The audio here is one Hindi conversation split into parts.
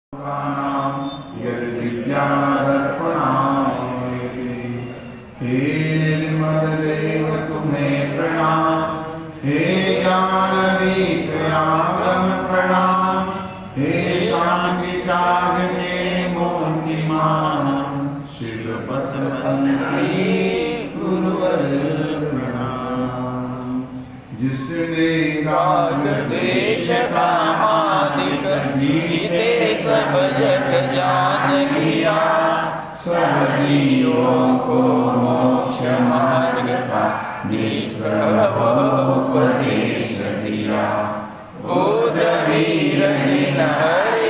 हे निर्मलदेव तुम्हें प्रणाम, हे ज्ञान विज्ञागम प्रणाम, हे शांति त्याग के मूर्तिमान शिवपत गुरुवर प्रणाम। जिसने राग देश कामादिक जीते सब जग जान लिया, सब जीवों को मोक्ष मार्ग का निष्प्रभ उपदेश दिया। बुद्ध वीर जिन हरि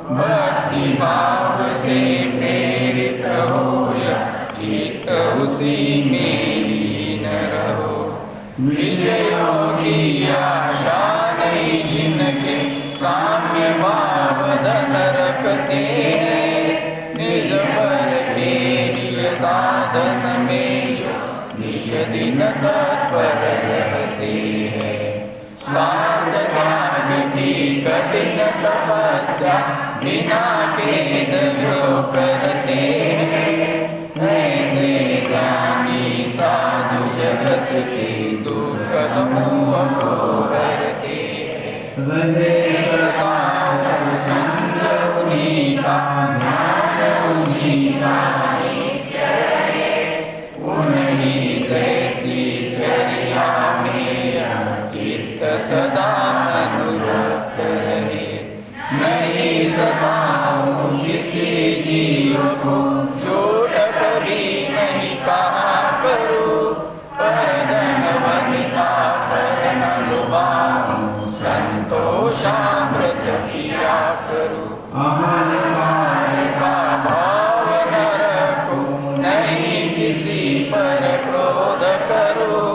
भक्ति भाव से प्रेरित हो या चित्त उसी में लीन रहो। विषयों की आशा नहीं जिनके साम्य भाव धन रखते हैं, निज पर के लिए साधन में जो निश दिन तत्पर रहते हैं। साध त्याग की कठिन तपस्या बिना खेद जो करते हैं, ऐसे ज्ञानी साधु जगत के दुख समूह को हरते हैं। रहे सदा संग उन्हीं का, ध्यान उन्हीं का नित्य रहे। उन्हीं जैसी चर्या में चित्त सदा अनुरक्त रहे। नहीं सताऊं किसी जीव को, चोट कभी नहीं कहा करूं, पर धनवनिता पर न लुभाऊं, संतोषामृत पिया करूं। अहंकार का भाव न रखूं, नहीं किसी पर क्रोध करूं,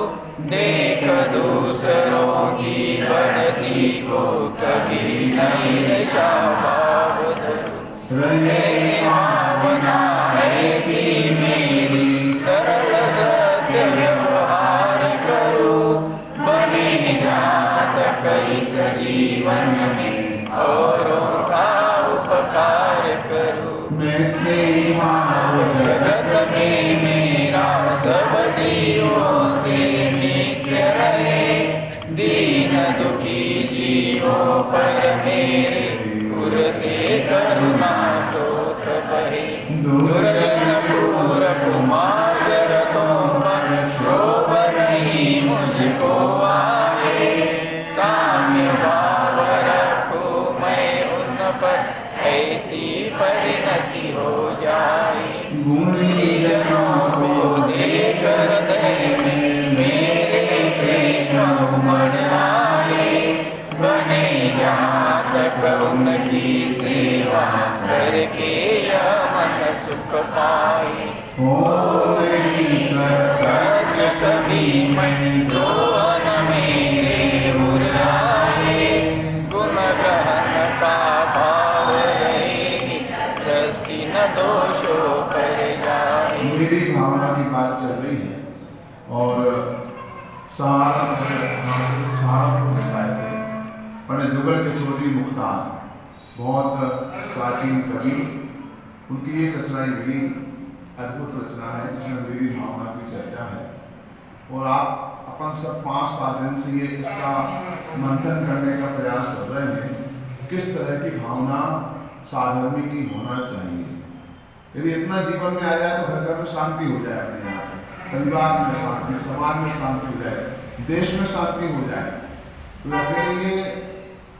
देख दूसरों की बढ़ती को कभी नहीं ईर्ष्या भाव धरूं। रहे भावना ऐसी मेरी, सरल सत्य व्यवहार करूं, बने जात इस जीवन में औरों का उपकार करूं। मैं भाव जगत में मेरा सब जीवों से नित्य रहे। दीन दुखी जीवों पर मेरे गुर से करुणा स्रोत बहे। दुर्जन पूर कुमार रतों पर शोभ नहीं मुझको आए। साम्य भाव रखूं मैं उन पर, ऐसी परिणति हो जाए। गुणी जनों को देख हृदय में मेरे प्रेम उमड़ आए। बने जहाँ तक उनकी सेवा करके यह मन सुख पाए। कभी मन द्रोह न मेरे उर आए। गुण ग्रहण का भाव रहेगी, दृष्टि न दोषों पर जाए। मेरी भावना की बात चल रही है और सहारनपुर के साहिब थे पंडित जुगल किशोरी मुख्तार, बहुत प्राचीन कवि। उनकी एक रचना मिली, अद्भुत रचना है जिसमें मेरी भावना की चर्चा है। और आप अपन सब 5-7 दिन से ये इसका मंथन करने का प्रयास कर रहे हैं, किस तरह की भावना साधर्मी की होना चाहिए। यदि इतना जीवन में आ जाए तो घर घर में शांति हो जाए, अपने यहाँ परिवार में शांति, समाज में शांति हो जाए, देश में शांति हो जाए। तो अपने लिए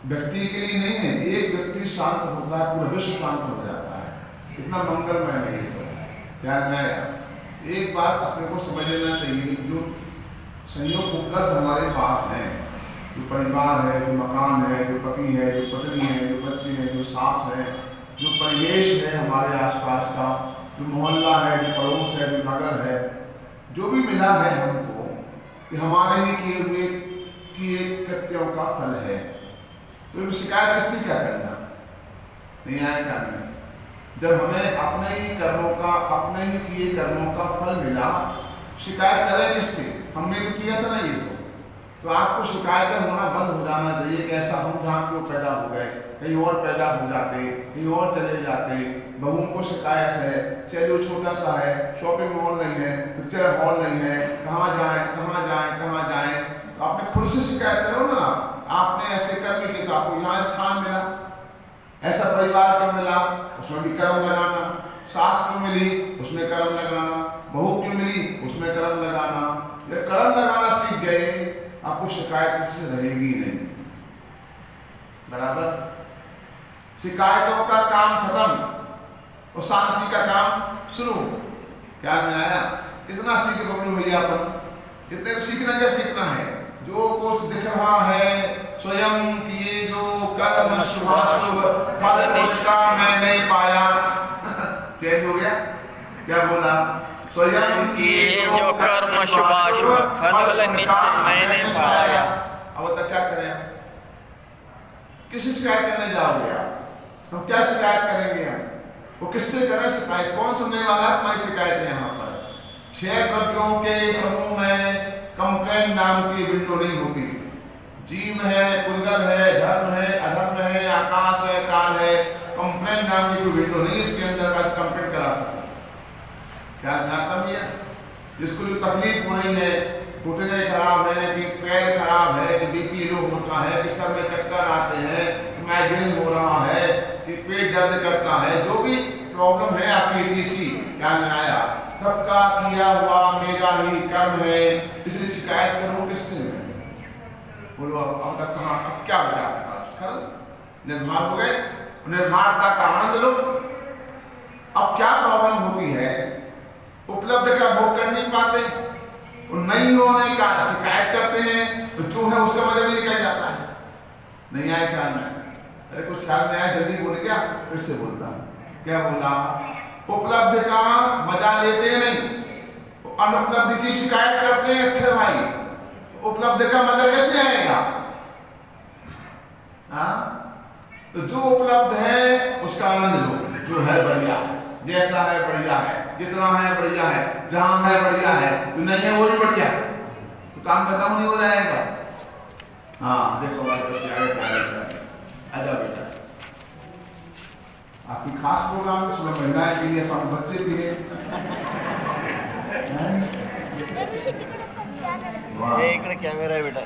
व्यक्ति के लिए नहीं है, एक व्यक्ति शांत होता है पूरा विश्व शांत हो जाता है। इतना मंगलमय है ये। तो क्या मैं एक बात अपने को समझ लेना चाहिए, जो संयोग उपलब्ध हमारे पास हैं, जो परिवार है, जो मकान है, जो पति है, जो पत्नी है, जो बच्चे हैं, जो सास है, जो परिवेश है हमारे आसपास का, जो मोहल्ला है, जो पड़ोस है, जो नगर है, जो भी मिला है हमको, कि हमारे ही किए हुए किए कृत्यों का फल है। तो शिकायत किससे क्या करना, नहीं आए करने। जब हमें अपने ही कर्मों का, अपने ही किए कर्मों का फल मिला, शिकायत करें किससे? हमने तो किया था ना ये। तो तो आपको शिकायतें होना बंद हो जाना चाहिए कि ऐसा हम जहाँ क्यों पैदा हो गए, कहीं और पैदा हो जाते, कहीं और चले जाते। बहुओं को शिकायत है, शेड्यूल छोटा सा है, शॉपिंग मॉल नहीं है, पिक्चर हॉल नहीं है, कहाँ जाएं कहाँ जाएं कहाँ जाएं। तो आपने खुद से शिकायत करो ना, आपने ऐसे करने के तो आपको यहाँ स्थान मिला, ऐसा परिवार क्यों मिला, उसमें भी कर्म लगाना। सास क्यों मिली, उसमें कर्म लगाना। बहू क्यों मिली, उसमें कर्म लगाना। जब कर्म लगाना सीख गए, आपको शिकायत किसी से रहेगी नहीं। बराबर, शिकायतों का काम खत्म और शांति का काम शुरू। क्या में आया, इतना सीख बबलू भैया अपन, इतने सीखना क्या सीखना है, जो कुछ दिख रहा है स्वयं किए जो कर्म शुभाशुभ फल उसका मैंने पाया। चेंज हो गया, क्या बोला, स्वयं किए जो कर्म शुभाशुभ फल निश्चय मैंने पाया। अब तक क्या करें, किसी शिकायत करने जाओगे आप, हम क्या शिकायत करेंगे, हम वो किससे करें शिकायत, कौन सुनने वाला है हमारी शिकायत है। यहाँ पर 6 द्रव्यों के समूह में कंप्लेंट नाम की विंडो नहीं होती। जीव है, उद्गत है, धर्म है, अधर्म है, आकाश है, काल है, कंप्लेंट नाम की कोई विंडो नहीं इसके अंदर का कंप्लेंट करा सकते। क्या जानता भैया, जिसको जो तकलीफ हो रही है, घुटने खराब है कि पैर खराब है कि बीपी लो होता है कि सर में चक्कर आते हैं कि माइग्रेन हो रहा है कि पेट दर्द करता है, जो भी प्रॉब्लम है आपकी डीसी क्या में आया, सबका किया हुआ मेरा ही कर्म है, इसलिए शिकायत करूं किससे, बोलो अब तक कहाँ, अब क्या बचा आपके पास, खत्म, निर्भर हो गए, निर्भरता का आनंद लो। अब क्या प्रॉब्लम होती है, उपलब्ध का भोग कर नहीं पाते, नहीं होने का शिकायत करते हैं, तो जो है उसका मजा भी निकल जाता है। नहीं आए ख्याल में, अरे कुछ ख्याल में आया जल्दी बोले क्या, फिर से बोलता हूं, क्या बोला, उपलब्ध का मजा लेते नहीं, अनुपलब्ध की शिकायत करते हैं। अच्छे भाई, उपलब्ध का मजा कैसे आएगा, हाँ, तो जो उपलब्ध है उसका आनंद लो, जो है बढ़िया, जैसा है बढ़िया है, जितना है बढ़िया है, जहां है बढ़िया है, जो नहीं है वो भी बढ़िया है, तो काम खत्म नहीं हो जाएगा। हाँ देखो भाई, बच्चे आगे प्यारे, आजा बेटा, आपकी खास प्रोग्राम है, सुबह महिलाएं के लिए, सब बच्चे के लिए, इकडे कॅमेरा आहे बेटा,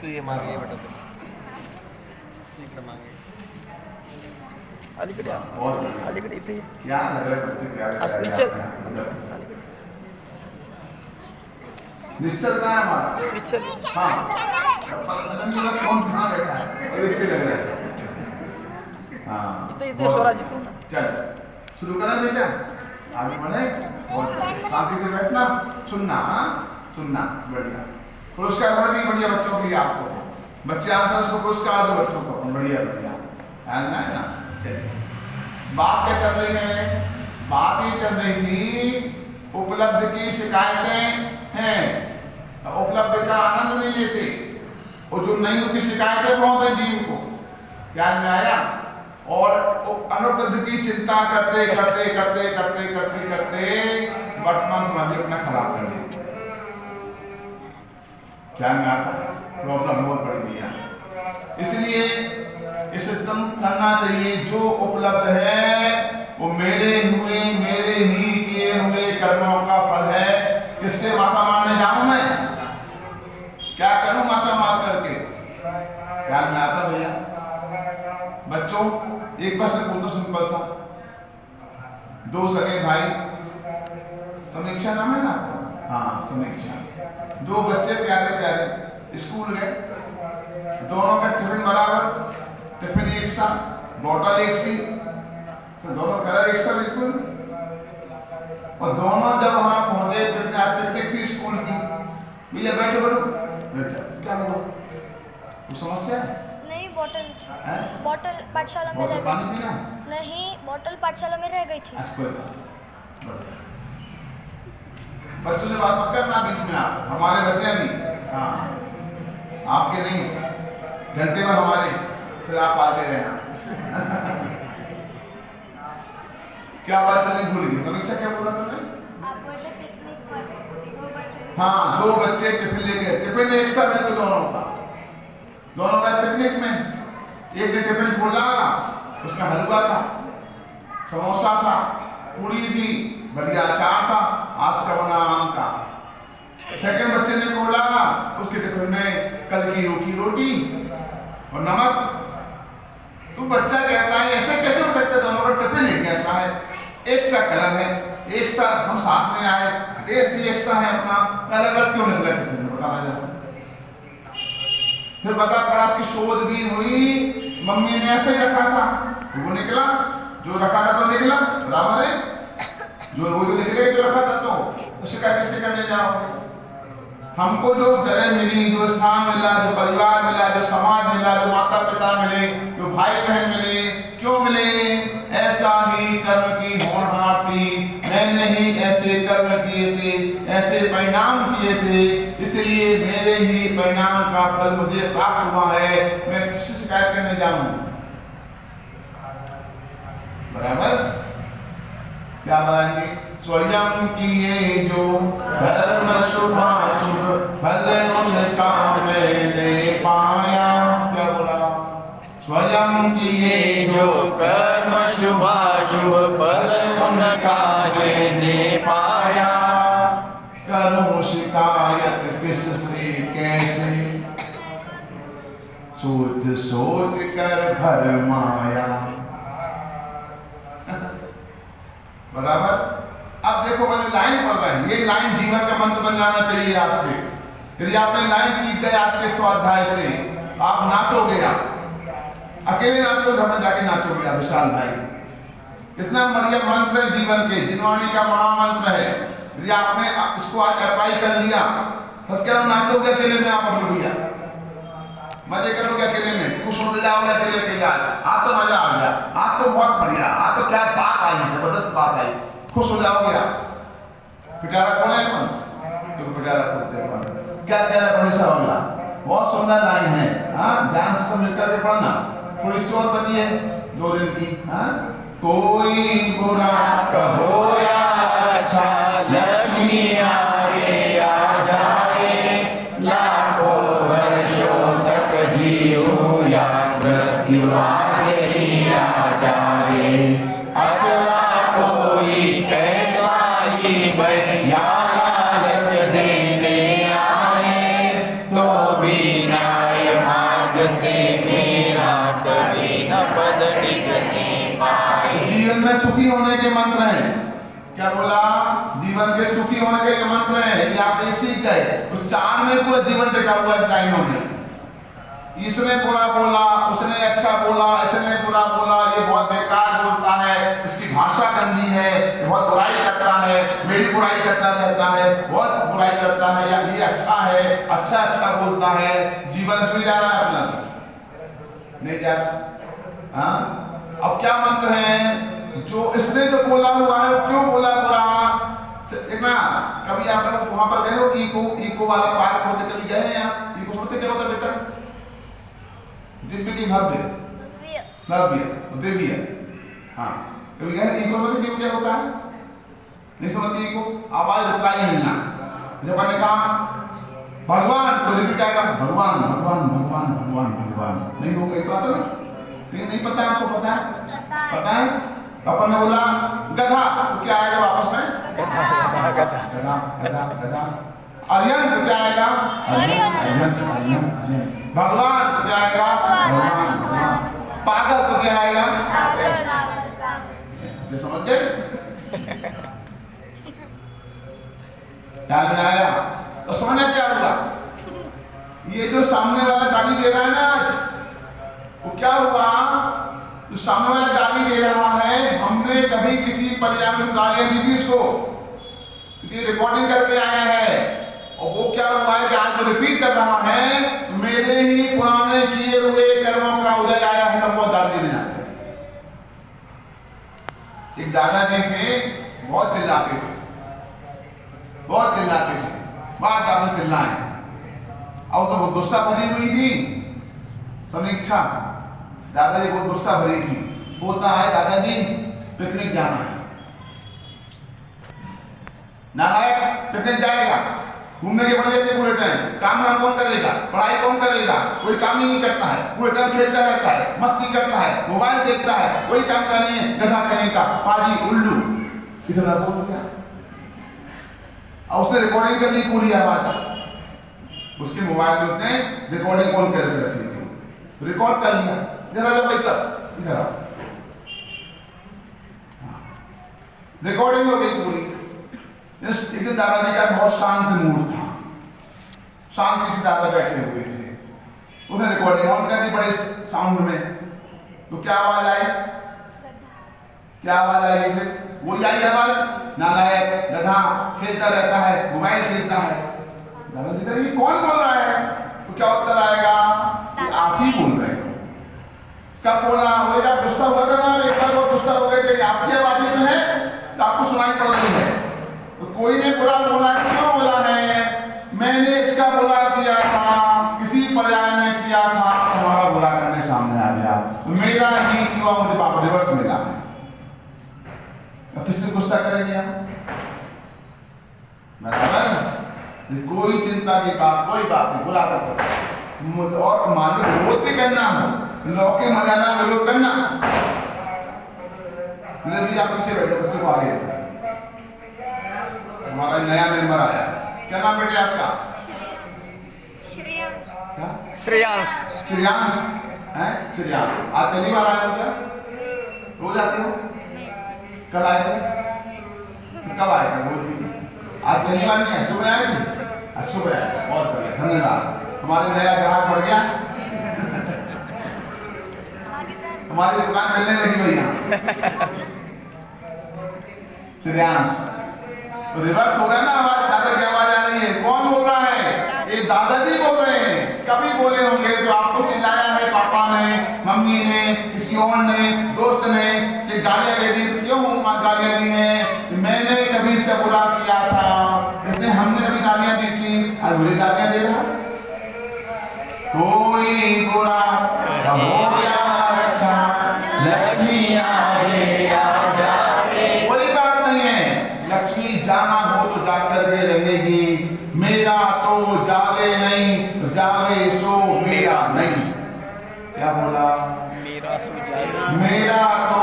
तू ये मागे बेटा, इकडे मागे अलीकडे अलीकडे इथे क्या लग रहा है बच्चे प्यारे, निश्चल का है हमारा, निश्चल, हाँ कौन कहाँ बैठा है, और इससे लग रहा है, हाँ इथे स्वराज तू ना, चल शुरू करा बेटा, आगे बढ़े और शांति से बैठना, सुनना, हाँ सुनना, बढ़िया पुरस्कार बढ़िया बढ़िया बच्चों के लिए, आपको बच्चे आंसर उसको पुरस्कार दो बच्चों को, बढ़िया बढ़िया है ना। बात क्या कर रही है, बात ये चल रही थी उपलब्ध की शिकायतें हैं, उपलब्ध का आनंद नहीं लेते, और जो नहीं होती शिकायतें बहुत है जीव को, क्या में आया, और अनुपलब्ध की चिंता करते करते करते करते करते करते वर्तमान समाज अपना खराब कर देते, क्या में आता, प्रॉब्लम बहुत बड़ी है। इसलिए इसे तुम करना चाहिए, जो उपलब्ध है वो मेरे ही किए हुए कर्मों का फल है। किससे माथा मारने जाऊं मैं, क्या करूं माथा मार करके, ख्याल में आता भैया। बच्चों एक बस में बोल दो सिंपल सा, 2 सगे भाई, समीक्षा नाम है ना आपका, हाँ समीक्षा, 2 बच्चे प्यारे प्यारे स्कूल गए, दोनों का टिफिन बराबर, टिफिन एक सा, बॉटल एक सी, दोनों कलर एक सा बिल्कुल, और दोनों जब वहां पहुंचे, पिकनिक थी स्कूल की, भैया बैठो बैठो बेटा, क्या हुआ, कुछ समस्या है? नहीं, बॉटल पाठशाला में रह गई थी। नहीं, बॉटल पाठशाला में रह गई थी। बच्चों से बात मत करना बीच में, आप हमारे बच्चे नहीं, हाँ आपके नहीं, घंटे में हमारे, फिर आप आते रहना। क्या बात करनी भूल गई, समीक्षा क्या बोला तुमने? हाँ, 2 बच्चे टिफिन लेके, टिफिन एक साथ में तो दोनों का पिकनिक में। एक ने टिफिन खोला, उसमें हलवा था, समोसा था, पूरी सी, बढ़िया अचार था, आज का बना आम का। सेकंड बच्चे ने खोला, उसके टिफिन में कल की रोटी और नमक। तो बच्चा कहता है ऐसा कैसे हो सकता है, दोनों का टिफिन एक जैसा है, एक सा कलर है, एक सा हम साथ में आए, टेस्ट भी एक सा है अपना, अलग अलग क्यों निकला टिफिन में, बताना जरा। फिर बता पड़ा, इसकी शोध भी हुई, मम्मी ने ऐसे ही रखा था, वो निकला, जो रखा था तो निकला, बराबर है, जो वो जो निकलेगा जो रखा था तो उसे कैसे करने जाओ। हमको जो जगह मिली, जो स्थान मिला, जो परिवार मिला, जो समाज मिला, जो माता पिता मिले, जो भाई बहन मिले, क्यों मिले? ऐसा ही कर्म की होनहार थी, मैंने ही ऐसे कर्म किए थे, ऐसे परिणाम किए थे, इसलिए मेरे ही परिणाम का फल मुझे प्राप्त हुआ है, मैं किसी शिकायत करने जाऊं? बराबर? क्या बताएंगे? स्वयं किए जो धर्म शुभाशुभ फल उनका मैंने पाया। क्या बोला? स्वयं किए जो कर्म शुभाशुभ फल उनका मैंने पाया। करूं शिकायत किससे कैसे, सोच सोच कर भरमाया। बराबर? अब देखो मैंने लाइन पढ़ रहा है, ये लाइन जीवन का मंत्र बन जाना चाहिए आज से। यदि आपने लाइन सीख गए आपके स्वाध्याय से, आप नाचोगे, आप अकेले नाचोगे, घर में जाके नाचोगे आप, विशाल भाई। कितना बढ़िया मंत्र है जीवन के, जिनवाणी का महामंत्र है। यदि आपने इसको आज अप्लाई कर लिया तो क्या नाचोगे अकेले में, आप भैया मजे करोगे अकेले में, खुश हो जाओगे अकेले अकेले। आज तो मजा आ गया, आज तो बहुत बढ़िया, आज तो क्या बात आई, जबरदस्त बात आई, खुश हो जाओगे आप। पिटारा कौन है कौन? तो पिटारा बोलते हैं क्या कह रहा है होगा, बहुत सुंदर लाइन है। हाँ, ध्यान से मिलकर के पढ़ना, थोड़ी सी और बनी है 2 दिन की। हाँ, कोई बुरा कहो या अच्छा, लक्ष्मी आए आ जाए, लाखों वर्षों तक जियो या मृत्यु आज ही आ जाए। अथवा कोई कैसा ही बढ़िया लालच देने आए, तो भी न्याय मार्ग से मेरा कभी न बदली नहीं पाए। जीवन में सुखी होने के मंत्र हैं। क्या बोला? जीवन के सुखी होने के जो मंत्र हैं, यदि आप ये सीख गए तो 4 में पूरा जीवन टिका हुआ है लाइनों में। इसने बुरा बोला, उसने अच्छा बोला, इसने बुरा बोला, ये बहुत बेकार बोलता है, इसकी भाषा गंदी है, बहुत बुराई करता है, मेरी बुराई करता रहता है, बहुत बुराई करता है, या ये अच्छा है, अच्छा अच्छा बोलता है। जीवन इसमें जा रहा है अपना, नहीं जा रहा। हाँ, अब क्या मंत्र है? जो इसने जो बोला हुआ है, क्यों बोला बुरा? ना कभी आप लोग वहां पर गए हो, इको वाला पार्क होते कभी गए हैं आप? इको होते क्या होता बेटा? दिव्य की भव्य, दिव्य। हाँ, कभी गए इको में? क्यों क्या होता है? नहीं समझती इको? आवाज रिप्लाई मिलना। जब मैंने कहा भगवान तो रिपीट आएगा, भगवान भगवान भगवान भगवान भगवान, नहीं होगा इको आता ना? नहीं पता आपको? पता है? पता है? अपन ने बोला गधा, तो क्या आएगा वापस में? गधा गधा गधा गधा गधा गधा। अरियंत तो क्या आएगा? अरियंत अरियंत। भगवान तो क्या आएगा? भगवान भगवान। पागल तो क्या आएगा? जो समझ गए? क्या नहीं आया? तो समझना क्या हुआ? ये जो सामने वाला गाली दे रहा है ना, वो क्या हुआ? जो सामने वाला गाली दे रहा है, हमने कभी किसी परिवार में गालियां दी थी इसको, ये रिकॉर्डिंग करके आया है, और वो क्या हुआ है कि आज जो रिपीट कर रहा है, मेरे ही पुराने किए हुए कर्मों का उदय आया है, हम वो गाली देने आते हैं। एक दादाजी से बहुत चिल्लाते थे, बहुत चिल्लाते थे, बात आपने चिल्लाए। अब तो बहुत गुस्सा भरी हुई थी समीक्षा, दादाजी को गुस्सा भरी थी। बोलता है दादाजी पिकनिक जाना है। नालायक पिकनिक जाएगा, घूमने के पड़ जाते पूरे टाइम, काम वाम कौन करेगा, पढ़ाई कौन करेगा, कोई काम ही नहीं करता है, पूरे टाइम खेलता रहता है, मस्ती करता है, मोबाइल देखता है, कोई काम का नहीं है, गधा कहेगा, पाजी उल्लू, इतना बोल दिया। और उसने रिकॉर्डिंग कर ली पूरी आवाज, उसके मोबाइल में उसने रिकॉर्डिंग ऑन करके रखी थी, रिकॉर्ड कर लिया, जरा जा भाई साहब इधर आओ, रिकॉर्डिंग हो गई पूरी। एक दिन दादाजी का बहुत शांत मूड था, शांति से दादा बैठे हुए थे, उन्हें रिकॉर्डिंग ऑन कर दी बड़े साउंड में, तो क्या आवाज आई, क्या आवाज आई, फिर वो आई आवाज, नालायक, गधा, खेलता रहता है, मोबाइल खेलता है। दादाजी कहा ये कौन बोल रहा है, तो क्या उत्तर आएगा, आप ही बोल रहे हो। कब बोला, बोले जब गुस्सा हुआ था, एक बार वो गुस्सा हो गए थे, आपकी आवाज में है तो आपको सुनाई पड़ रही है, तो कोई ने बुरा बोला, क्यों बोला है, मैंने इसका बुरा किया था, किसी पर्याय में किया था, हमारा बुरा करने सामने आ गया, तो मेरा ही क्यों मुझे पाप रिवर्स मिला है। अब किससे गुस्सा करेंगे आप, कोई चिंता की बात, कोई बात नहीं, बुरा कर, और मालिक विरोध भी करना हो, लौके मजाना विरोध करना, भी आप पीछे बैठो, बच्चे को आगे, हमारा नया मेंबर आया, क्या नाम बेटे आपका, श्रेयांश, श्रेयांश है, श्रेयांश, आज पहली बार आए हो क्या, रोज आते हो, कल आए थे, कब आए थे, बोल दीजिए, आज पहली बार नहीं है, सुबह आए थे, सुबह आए, बहुत बढ़िया, धन्यवाद, हमारे नया ग्राहक बढ़ गया, हमारी दुकान मिलने लगी भैया। श्रेयांश, तो रिवर्स हो रहा है ना आवाज, दादा की आवाज आ रही है, कौन बोल रहा है, ये दादाजी बोल रहे हैं, कभी बोले होंगे तो आपको चिल्लाया है पापा ने, मम्मी ने, किसी और ने, दोस्त ने, कि गालियां दे दी, क्यों गालियां दी हैं, मैंने कभी इसका बुरा किया था, इसने हमने कभी गालियां दी थी, आज बुरी गालियां दे रहा, कोई बुरा हो या अच्छा, लक्ष्मी आए या जाए, कोई बात नहीं है, लक्ष्मी जाना हो तो जाकर के रहेगी, मेरा तो जावे नहीं, जावे सो मेरा नहीं, क्या बोला, मेरा सो जावे, मेरा तो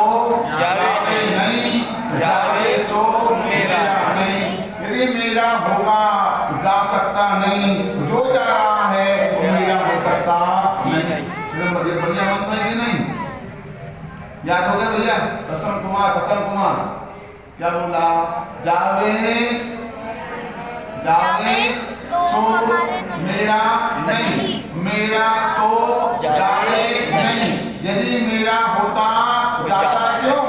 जावे नहीं, जावे सो मेरा नहीं, यदि मेरा होगा तो जा सकता नहीं, जो जा रहा है वो मेरा हो सकता नहीं, ये बढ़िया मंत्र है कि नहीं, याद हो गया भैया, रसम कुमार, रतन कुमार, क्या बोला, जावे जावे सो मेरा नहीं, मेरा तो जावे नहीं, यदि मेरा होता जाता क्यों,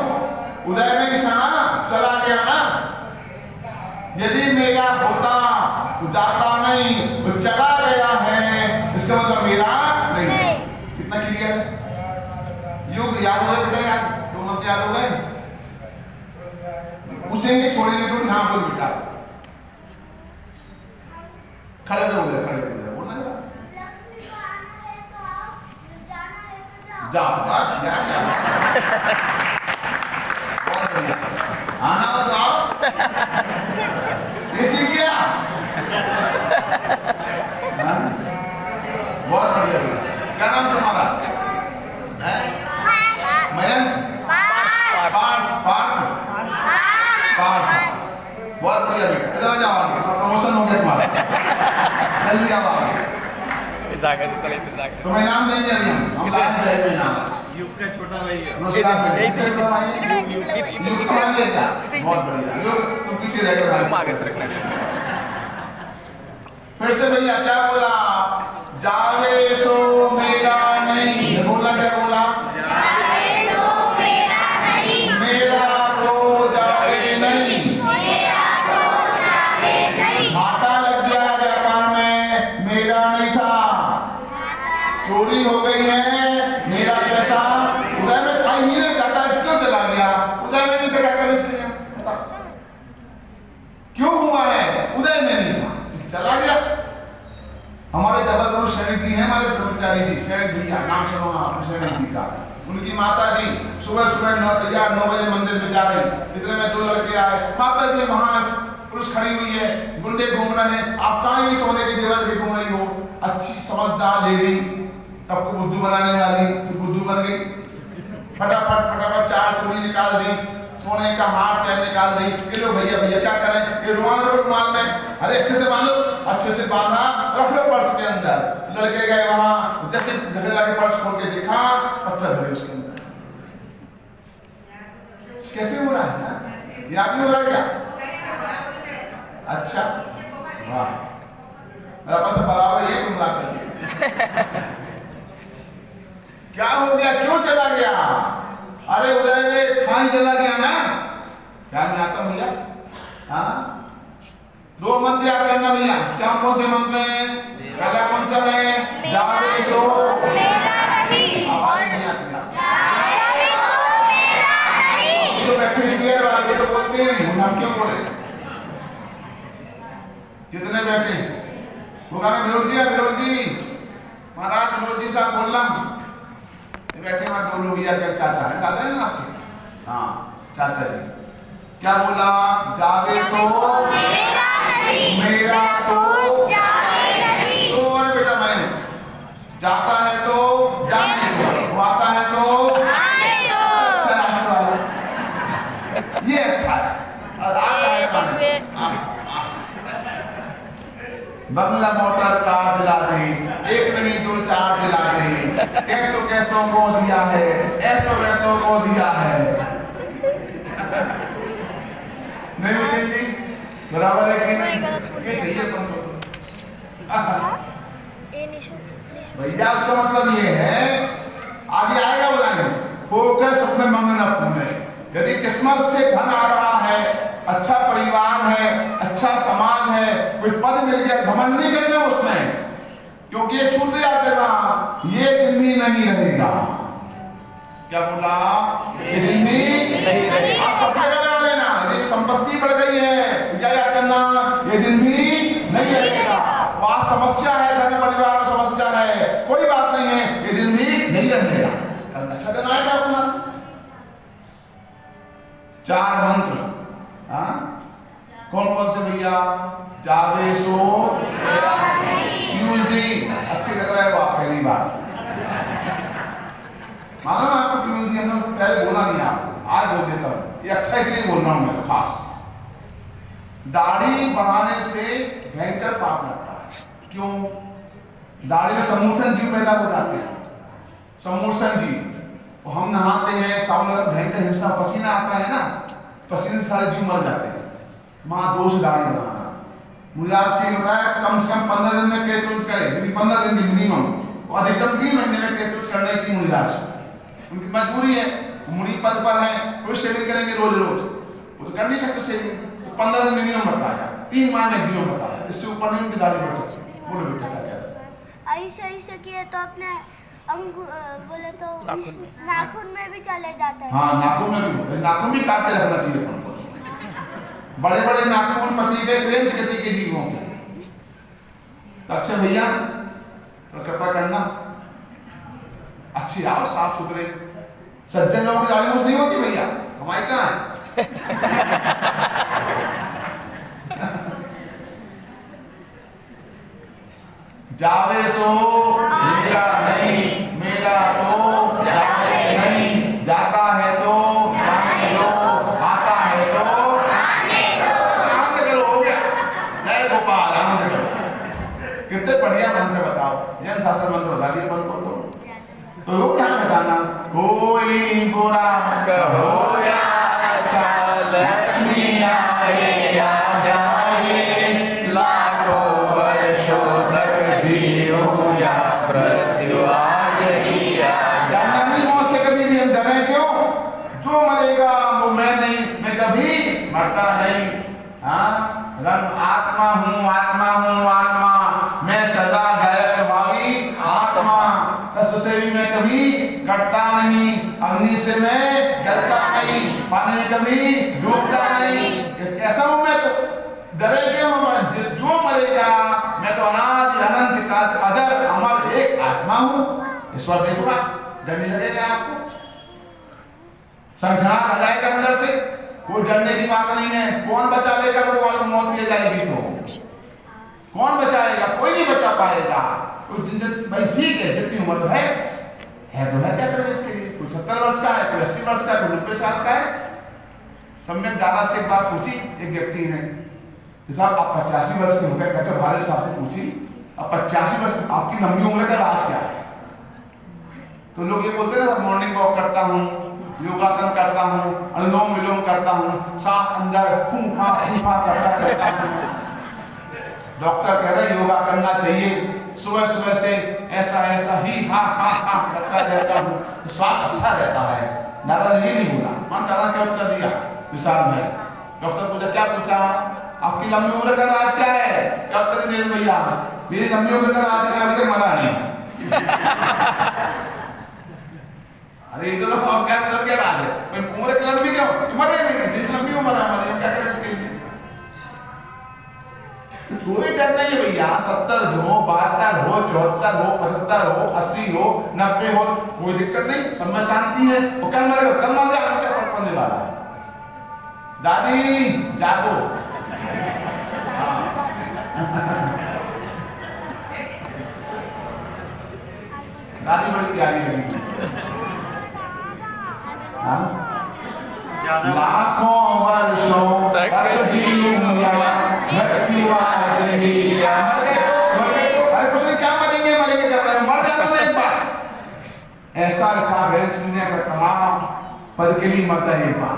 उदय में निशाना चला गया ना, यदि मेरा होता तो जाता नहीं, तो चला गया है, इसका मतलब मेरा नहीं, कितना क्लियर, युग याद हो गए बेटा, याद, दो मंत्र याद हो गए, पूछेंगे छोड़ेंगे थोड़ी, हाँ बोल बेटा, खड़े हो गए, खड़े हो गए, बोलना जरा, जाओ बस, बहुत बढ़िया, आना हो तो आओ, ये सीख गया, बहुत बढ़िया, क्या नाम तुम्हारा, मयंक, पार्थ, बहुत बढ़िया बेटा, इधर आ जाओ आगे, प्रमोशन हो गया तुम्हारा, जल्दी आओ आगे, तुम्हें इनाम देंगे अभी हम लाइव रहेंगे इनाम, युग का छोटा भाई है, बहुत बढ़िया, तुम पीछे रहकर फिर से भैया क्या बोला, जावे सो मेरा नहीं, बोला क्या बोला, जावे सो मेरा नहीं, मेरा तो जावे नहीं, मेरा तो जावे नहीं, घाटा लग गया व्यापार में, मेरा नहीं था, चोरी हो गई है, मेरा पैसा, उदय में आई नहीं है, घाटा क्यों चला गया, उदय में नहीं था, क्या इसलिए क्यों हुआ है, उदय में नहीं था, चला गया। हमारे जबलपुर शरीफ जी हैं, हमारे ब्रह्मचारी जी, शरीफ जी का नाम सुनो आपने, शरीफ जी का, उनकी माता जी सुबह सुबह 9 बजे मंदिर में जा रही, इतने में 2 लड़के आए, माता जी वहां पुलिस खड़ी हुई है, गुंडे घूम रहे हैं, आप कहाँ ये सोने की जेवर लेके घूम रही हो? अच्छी समझदार लेडी, सबको बुद्धू बनाने वाली, तो बुद्धू बन गई। फटाफट चार चूड़ी निकाल दी, सोने का हार चैन निकाल दी। ये लो भैया क्या करें? ये रुमाल रखो, रुमाल में अरे अच्छे से बांधो, अच्छे से बांधा, रख लो पर्स के अंदर। लड़के गए वहां, जैसे घर जाके पर्स खोल के देखा, पत्थर भरे उसके अंदर। कैसे हो रहा है ना? ये आपने हो रहा है क्या? अच्छा, वाह, मेरा पास बराबर ये गुमराह कर दिया। क्या हो गया? क्यों चला गया? अरे उदय में खाई चला गया ना? क्या नहीं आता भैया? हाँ, 2 मंत्र याद करना भैया। क्या कौन से मंत्र हैं? पहला कौन सा है? जावे सो मेरा नहीं और जावे सो मेरा नहीं। तो बैठे चेयर वाले तो बोलते हैं, हम क्यों बोले? कितने बैठे? वो कहा विरोध जी महाराज, विरोध जी साहब बोलना। बैठे वहां 2 लोग, या क्या चाचा है, दादा है ना आपके? हाँ, चाचा जी। क्या बोला? जावे सो मेरा तो जाने नहीं। तो अरे बेटा, मैं जाता है तो जाने दो, वो आता है तो आने दो। अच्छा ये अच्छा है, और आता है तो आने दो। बंगला मोटर कार दिला दे, 1 नहीं 2 4 दिला दे। कैसों को दिया है, ऐसो वैसो को दिया है। नहीं मुझे जी बराबर है कि नहीं? ये चाहिए तुमको? भैया उसका मतलब ये है, आगे आएगा बोलेंगे फोकस अपने मंगना पूरे। यदि किस्मत से धन आ रहा है, अच्छा परिवार है, अच्छा समाज है, कोई पद मिल गया, घमंड नहीं करना उसमें, क्योंकि ये सूत्र याद रखना, ये दिन भी नहीं रहेगा। क्या बोला? ये दिन भी नहीं रहेगा। आप अपने लगा लेना, यदि संपत्ति बढ़ गई है, क्या याद करना? ये दिन भी नहीं रहेगा। वहां समस्या है, धन परिवार में समस्या है, कोई बात नहीं है, ये दिन भी नहीं रहेगा। अच्छा दिन आएगा अपना। 4 मंत्र, हाँ कौन से भैया? जावे सो अच्छी लग रहा है वो, आप पहली बार मानो ना आपको म्यूजियम में पहले बोला नहीं, आपको आज बोल देता हूँ, ये अच्छा के लिए बोल रहा हूँ मैं खास। दाढ़ी बढ़ाने से भयंकर पाप लगता है। क्यों? दाढ़ी में समूर्छन जीव पैदा हो जाते हैं, समूर्छन जीव। हम नहाते हैं, सावन में भयंकर हिंसा, पसीना आता है ना, पसीने से सारे जीव मर जाते हैं। महादोष दाढ़ी बनाना। मुझे आज के बताया कम से कम 15 दिन में केस करे, 15 दिन की मिनिमम, और अधिकतम 3 महीने में केस करने की मुझे आज उनकी मजबूरी है। मुनि पद पर है, कोई शेविंग करेंगे रोज, वो तो कर नहीं सकते शेविंग, तो 15 दिन मिनिमम बताया, 3 माह मैक्सिमम बताया, इससे ऊपर नहीं उनकी दाढ़ी बढ़ सकती। बोलो बेटा क्या? ऐसे किए तो अपने बोले तो नाखून में भी चले जाते हैं। हाँ, नाखून में भी होता है, नाखून भी काट के रखना चाहिए अपन को। बड़े बड़े नाखून पति के क्रेंच गति के जीवों को। तो अच्छा भैया, तो कृपा करना अच्छी आओ, साफ सुथरे सज्जन लोगों की गाड़ी नहीं होती भैया, हमारी कहाँ है? जावे सो मेरा नहीं, मेरा तो जावे नहीं, जाता है तो जाने दो, आता है तो आने दो। आनंद करो, हो गया। जय गोपाल, आनंद करो। कितने बढ़िया मंत्र बताओ, जैन शास्त्र मंत्र बता दिए अपन को। तो लोग यहाँ बताना, कोई बुरा कहो या अच्छा, लक्ष्मी आए या जाए, लाखों वर्षों तक जियो या मृत्यु आज ही आ जाए। नहीं मौत से कभी भी हम डरे क्यों? जो मरेगा वो मैं नहीं, मैं कभी मरता नहीं। हाँ, रंग आत्मा हूँ, आत्मा हूँ, आत्मा, मैं सदा गायक भावी आत्मा, कष्ट से भी मैं कभी कटता नहीं, अग्नि से मैं जलता नहीं, पानी में कभी डूबता नहीं। ऐसा हूं मैं, तो डरे क्यों? जो मरेगा मैं तो अनादि अनंत काल अजर अमर एक आत्मा हूं। ईश्वर देखोगा, डर नहीं लगेगा आपको, संघार आ जाएगा अंदर से। कोई डरने की बात नहीं है। कौन बचा लेगा वो वालों मौत मिल जाएगी तो कौन बचाएगा? कोई नहीं बचा पाएगा। भाई ठीक है, जितनी उम्र है तो है, क्या करें इसके लिए? कोई 70 वर्ष का है, कोई 80 वर्ष का है, कोई 90 साल का है। सम्यक दादा से एक बात पूछी एक व्यक्ति ने, साहब आप 85 वर्ष के हो गए, कहते भारत साहब से पूछी अब 85 वर्ष आपकी लंबी उम्र का राज क्या है? तो लोग ये बोलते हैं ना, मॉर्निंग वॉक करता हूँ, योगासन करता हूँ, अनुलोम विलोम करता हूँ, सांस अंदर फूंफा करता हूँ। डॉक्टर कह रहे योगा करना चाहिए, सुबह सुबह से ऐसा ही हा करता रहता हूँ, स्वास्थ्य अच्छा रहता है। नारायण ये नहीं बोला, मान दादा क्या उत्तर दिया विशाल भाई। डॉक्टर पूछा, क्या पूछा? आपकी लंबी उम्र का राज क्या है? क्या उत्तर दिया भैया? मेरी लंबी उम्र का राज क्या? अभी तक मरा नहीं। अरे इधर और क्या राज है? उम्र की लंबी क्यों? मरे नहीं, लंबी उम्र है हमारी, क्या करें इसके लिए? कोई डर नहीं है भैया। 70 हो, 72 हो, 74 हो, 75 हो, 80 हो, 90 हो, कोई दिक्कत नहीं, सब में शांति है। वो कल मरेगा, कल मर जाएगा, क्या फर्क पड़ने वाला है? दादी जागो। दादी बड़ी प्यारी लगी। लाखों वर्षों तक ऐसा लिखा भैंस ने ऐसा कहा, पद के लिए मरता है एक बार,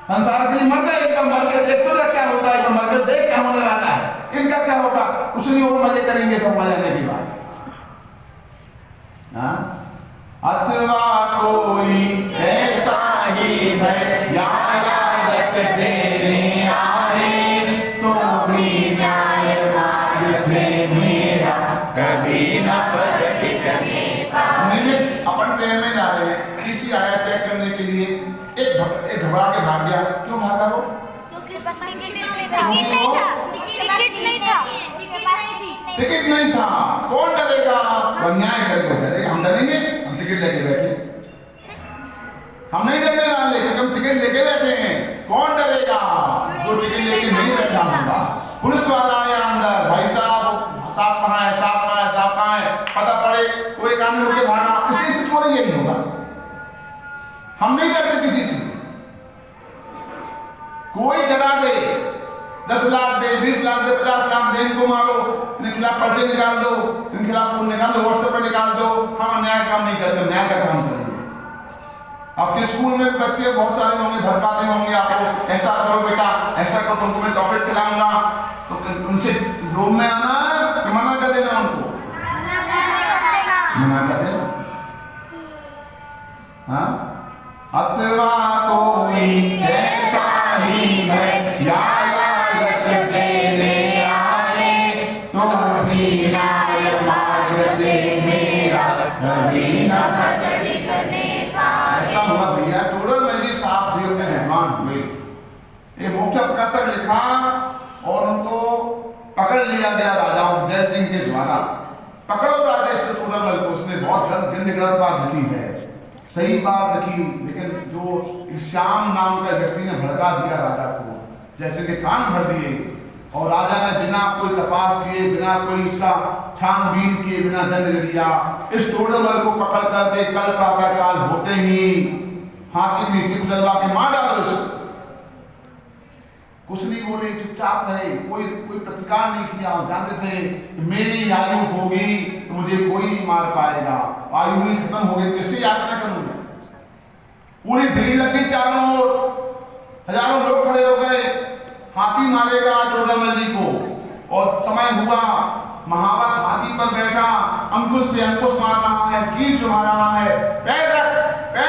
संसार के लिए मरता है एक बार, मर के देख तो क्या होता है, मर के देख क्या होने वाला है, इनका क्या होगा? कुछ नहीं होगा, मजे करेंगे सब मजा लेने की बात। अथवा कोई ऐसा ही है लालच देने आए, तो भी न्याय मार्ग से मेरा कभी न पलट करने पाए। अपन ट्रेन में जा रहे हैं, किसी आया चेक करने के लिए, एक घबरा के भाग गया। क्यों भागा वो? उसके पास टिकट नहीं था। कौन डरेगा? अन्याय करेगा। हम डरेंगे? हम टिकट लेके बैठे, हम नहीं डरने वाले क्योंकि हम टिकट लेके बैठे हैं। कौन डरेगा? जो टिकट लेके नहीं बैठा होगा। पुलिस वाला आया अंदर, भाई साहब साफ कहाँ है, साफ कहाँ है, साफ कहाँ है, पता पड़े कोई काम में होके भागा, इसलिए से चोरी यही होगा। हम नहीं डरते किसी से। कोई डरा दे, 10 लाख दे, 20 लाख दे, 50 लाख दे, इनको मारो, इनके खिलाफ पर्चे निकाल दो, इनके खिलाफ निकाल दो, व्हाट्सएप पर निकाल दो। हम अन्याय काम नहीं करते, न्याय का काम करेंगे। आपके स्कूल में बच्चे बहुत सारे होंगे, भड़काते होंगे आपको, ऐसा करो बेटा, ऐसा करो, तुमको मैं चॉकलेट खिलाऊंगा, तो उनसे रोब में आना कि मना कर देना उनको? मना कर देना। हाँ, अथवा कोई ऐसा ही है लालच देने आए, तो भी न्याय मार्ग से मेरा कभी न बदल करने पाए। ऐसा हुआ भैया, टोडर में जी साहब जी अपने मेहमान हुए, ये मुख्य प्रकाशक लिखा और उनको पकड़ लिया गया राजा जय सिंह के द्वारा। पकड़ो राजेश टोडरमल को, उसने बहुत गलत बात लिखी है, सही बात लिखी, लेकिन जो श्याम नाम का व्यक्ति ने भड़का दिया राजा को, जैसे कि कान भर दिए, और राजा ने बिना कोई तपास किए, बिना कोई उसका छानबीन किए, बिना दंड दिया, इस टोडरमल को पकड़ करके कल प्रातःकाल होते ही हाथी के नीचे कुचलवा के मार डालो इसको। कुछ नहीं बोले, चुपचाप रहे, कोई प्रतिकार नहीं किया। जानते थे कि मेरी आयु होगी तो मुझे कोई नहीं मार पाएगा, आयु ही खत्म हो गई, किससे यातना करूंगा? पूरी भीड़ लगी चारों ओर, हजारों लोग खड़े हो गए, हाथी मारेगा टोडरमल जी को। और समय हुआ, महावत हाथी पर बैठा, अंकुश पे अंकुश मार रहा है, कील चुभा रहा है, पैर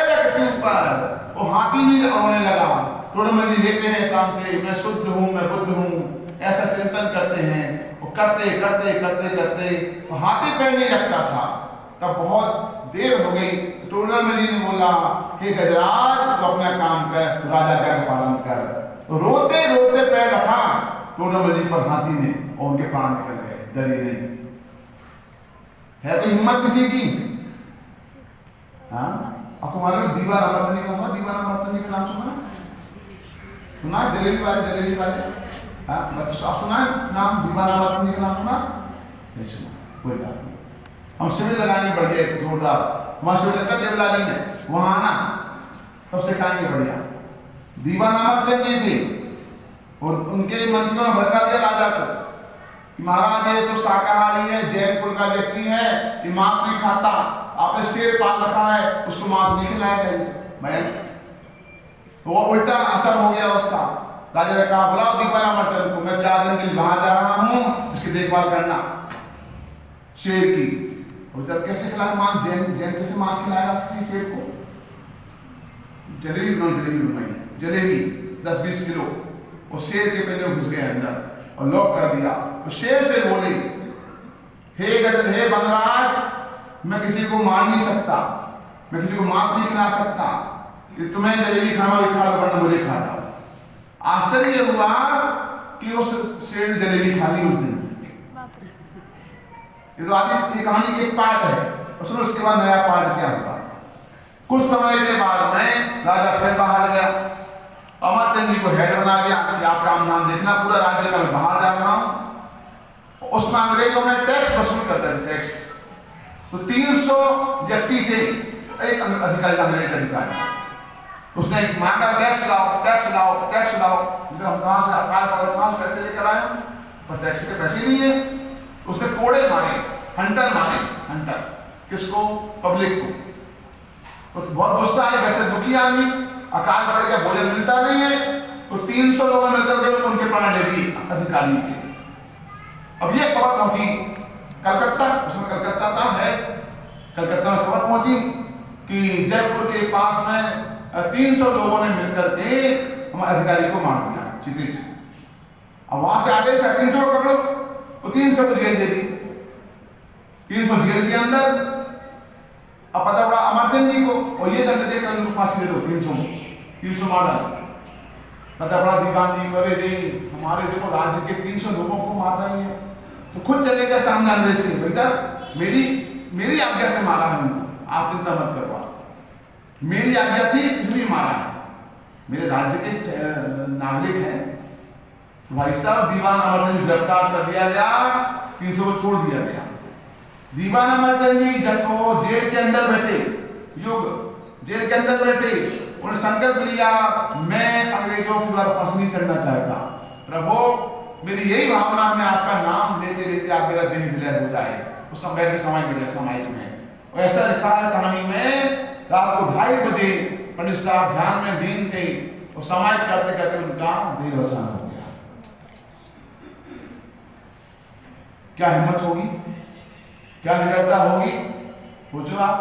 रख के ऊपर, वो हाथी भी रोने लगा। टोडरमल जी लेते हैं शाम से, मैं शुद्ध हूँ, मैं बुद्ध हूँ, ऐसा चिंतन करते हैं। वो करते करते करते करते वो हाथी पैर नहीं रखता था। तब बहुत देर हो गई, टोडरमल जी ने बोला, हे गजराज तो अपना काम कर, राजा का पालन कर। तो रोते रोते पैर रखा टोडरमल जी पर हाथी ने, और उनके प्राण निकल गए, डरे नहीं। है तो हिम्मत किसी की? हाँ, आपको मालूम है दीवान अमरचंद का हुआ? दीवान अमरचंद का नाम सुना है? जलेबी वाले हाँ बच्चों आप सुना है नाम दीवान अमरचंद का नाम सुना? नहीं सुना, कोई बात नहीं। हम शिविर लगाएंगे बढ़िया जोरदार, वहां शिविर लगता है देवलाली में, वहां आना तब सिखाएंगे बढ़िया। दीवान अमरचंद जी थे और उनके मंत्रियों ने भड़का दिया राजा को कि महाराज ये तो शाकाहारी है, जैन कुल का व्यक्ति है, ये मांस नहीं खाता, आपने शेर पाल रखा है, उसको मांस नहीं खिलाया जाए। तो वो उल्टा असर हो गया उसका। राजा ने कहा बुलाओ दीवान अमरचंद को, मैं 4 दिन के लिए बाहर जा रहा हूँ, उसकी देखभाल करना शेर की। उधर कैसे खिलाए मांस? जैन कैसे मांस खिलाएगा किसी शेर को? जलेबी 10-20 किलो और शेर के पेट में घुस गए अंदर और लॉक कर दिया। तो शेर से बोले हे वनराज, मैं किसी को मार नहीं सकता, मैं किसी को मांस नहीं खिला सकता, कि तुम्हें जलेबी खाना हो खा लो वरना मुझे खा जाओ। आश्चर्य हुआ कि उस शेर ने जलेबी खा ली उस दिन। ये तो आगे ये कहानी की एक पार्ट है, और उसके बाद नया पार्ट क्या हुआ। कुछ समय के बाद में राजा फिर बाहर गया, अमरचंद जी को हेड बना दिया कि आप काम नाम देखना, पूरा राज्य का मैं बाहर जा रहा हूं। उसमें अंग्रेजों में टैक्स वसूल करते थे, टैक्स। तो 300 व्यक्ति थे, एक अधिकारी अंग्रेज अधिकारी, उसने मांगा टैक्स लाओ टैक्स लाओ टैक्स लाओ। हम कहां से कहां पैसे लेकर आए, पर टैक्स के पैसे नहीं है। उसने कोड़े मारे, हंटर किसको? पब्लिक को। तो बहुत गुस्सा है, वैसे दुखी आदमी, अकाल पड़े का भोजन मिलता नहीं है, तो 300 लोगों ने मिलकर के उनके प्राण ले लिए अधिकारी के। अब ये खबर पहुंची कलकत्ता, उसमें कलकत्ता का है, कलकत्ता में खबर पहुंची कि जयपुर के पास में 300 लोगों ने मिलकर के हमारे अधिकारी को मार दिया क्षितिज। अब वहां से आदेश है 300 को पकड़ो, तो 300 को जेल दे दी, 300 जेल के अंदर। अब पता पड़ा अमरचंद जी को, और ये दंड देकर उनको फांसी दे दो 300 मार डालो। पता पड़ा दीवान जी अरे रे हमारे देखो राज्य के 300 लोगों को मार रहे हैं, तो खुद चले गए सामने अंग्रेज के, बेटा मेरी आज्ञा से मारा है उनको, आप चिंता मत करो, मेरी आज्ञा थी इसलिए मारा है, मेरे राज्य के नागरिक हैं। भाई साहब दीवान अमरचंद गिरफ्तार कर दिया गया, 300 को छोड़ दिया गया। दीवान अमरचंद जी जब वो जेल के अंदर बैठे, जेल के अंदर बैठे, उन्होंने संकल्प लिया मैं अंग्रेजों के द्वारा फंस नहीं करना चाहता, प्रभु मेरी यही भावना, मैं आपका नाम लेते लेते आप मेरा देह विलय हो जाए। उस समय के समय में ऐसा लिखा है कहानी में, रात को 2:30 बजे पंडित साहब ध्यान में लीन थे, और समय करते करते उनका देहावसान हो गया। क्या हिम्मत होगी, क्या निडरता होगी, पूछो आप।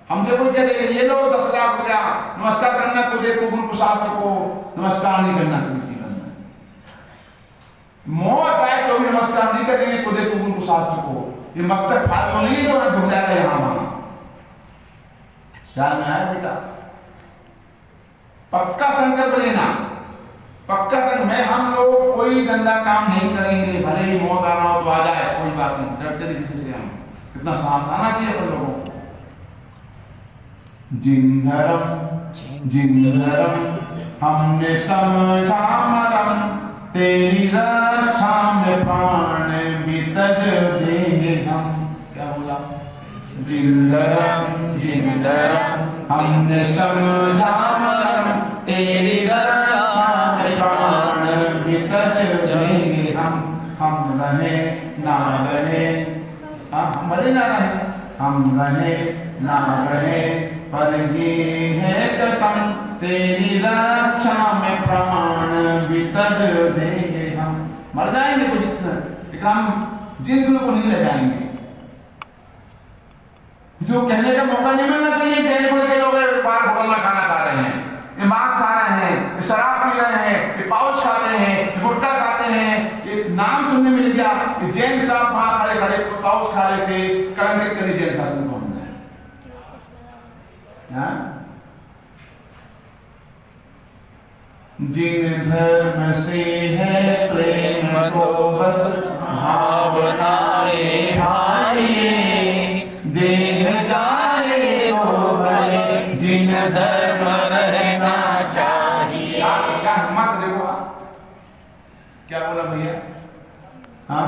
हमसे कोई कह देगा ये लो 10 लाख रुपया, नमस्कार करना तुझे को गुरु को शास्त्र को नमस्कार नहीं करना कोई जीवन में। मौत आए तो भी नमस्कार नहीं करेंगे तुझे को गुरु को शास्त्र को, ये मस्तक फालतू नहीं है जो झुक जाएगा यहां। ध्यान में आया बेटा, पक्का संकल्प लेना, पक्का संकल्प में हम लोग कोई गंदा काम नहीं करेंगे, भले ही मौत आना हो तो आ जाए, कोई बात नहीं, डरते नहीं किसी से। हम कितना साहस आना चाहिए अपन लोगों को। जिंधरम हमने समझा मरम, तेरी रक्षा में प्राण भी तज देंगे हम। क्या बोला? जिंधरम हमने समझा मरम, तेरी रक्षा में प्राण भी तज देंगे हम रहे ना रहे, हम मरे ना रहे, हम रहे ना रहे, पर ये है कसम तेरी रक्षा में प्राण भी तज देंगे हम। मर जाएंगे कुछ, लेकिन हम जिंदगी को नहीं ले जाएंगे। जो कहने का मौका नहीं मिलना चाहिए, जयपुर के लोग बाहर होटल में खाना खा रहे हैं, ये मांस खा रहे हैं, ये शराब पी रहे हैं, ये पाउच खाते हैं, ये गुटखा खाते हैं। एक नाम सुनने मिल गया कि जैन साहब वहां खड़े खड़े पाउच खा रहे थे, कलंकित करी जैन शासन को हमने। जिन धर्म से है प्रेम तो बस भावनाएं भाई, देह जाए तो जिन धर्म रहना चाहिए। क्या हिम्मत देखो आप, क्या बोला भैया? हाँ,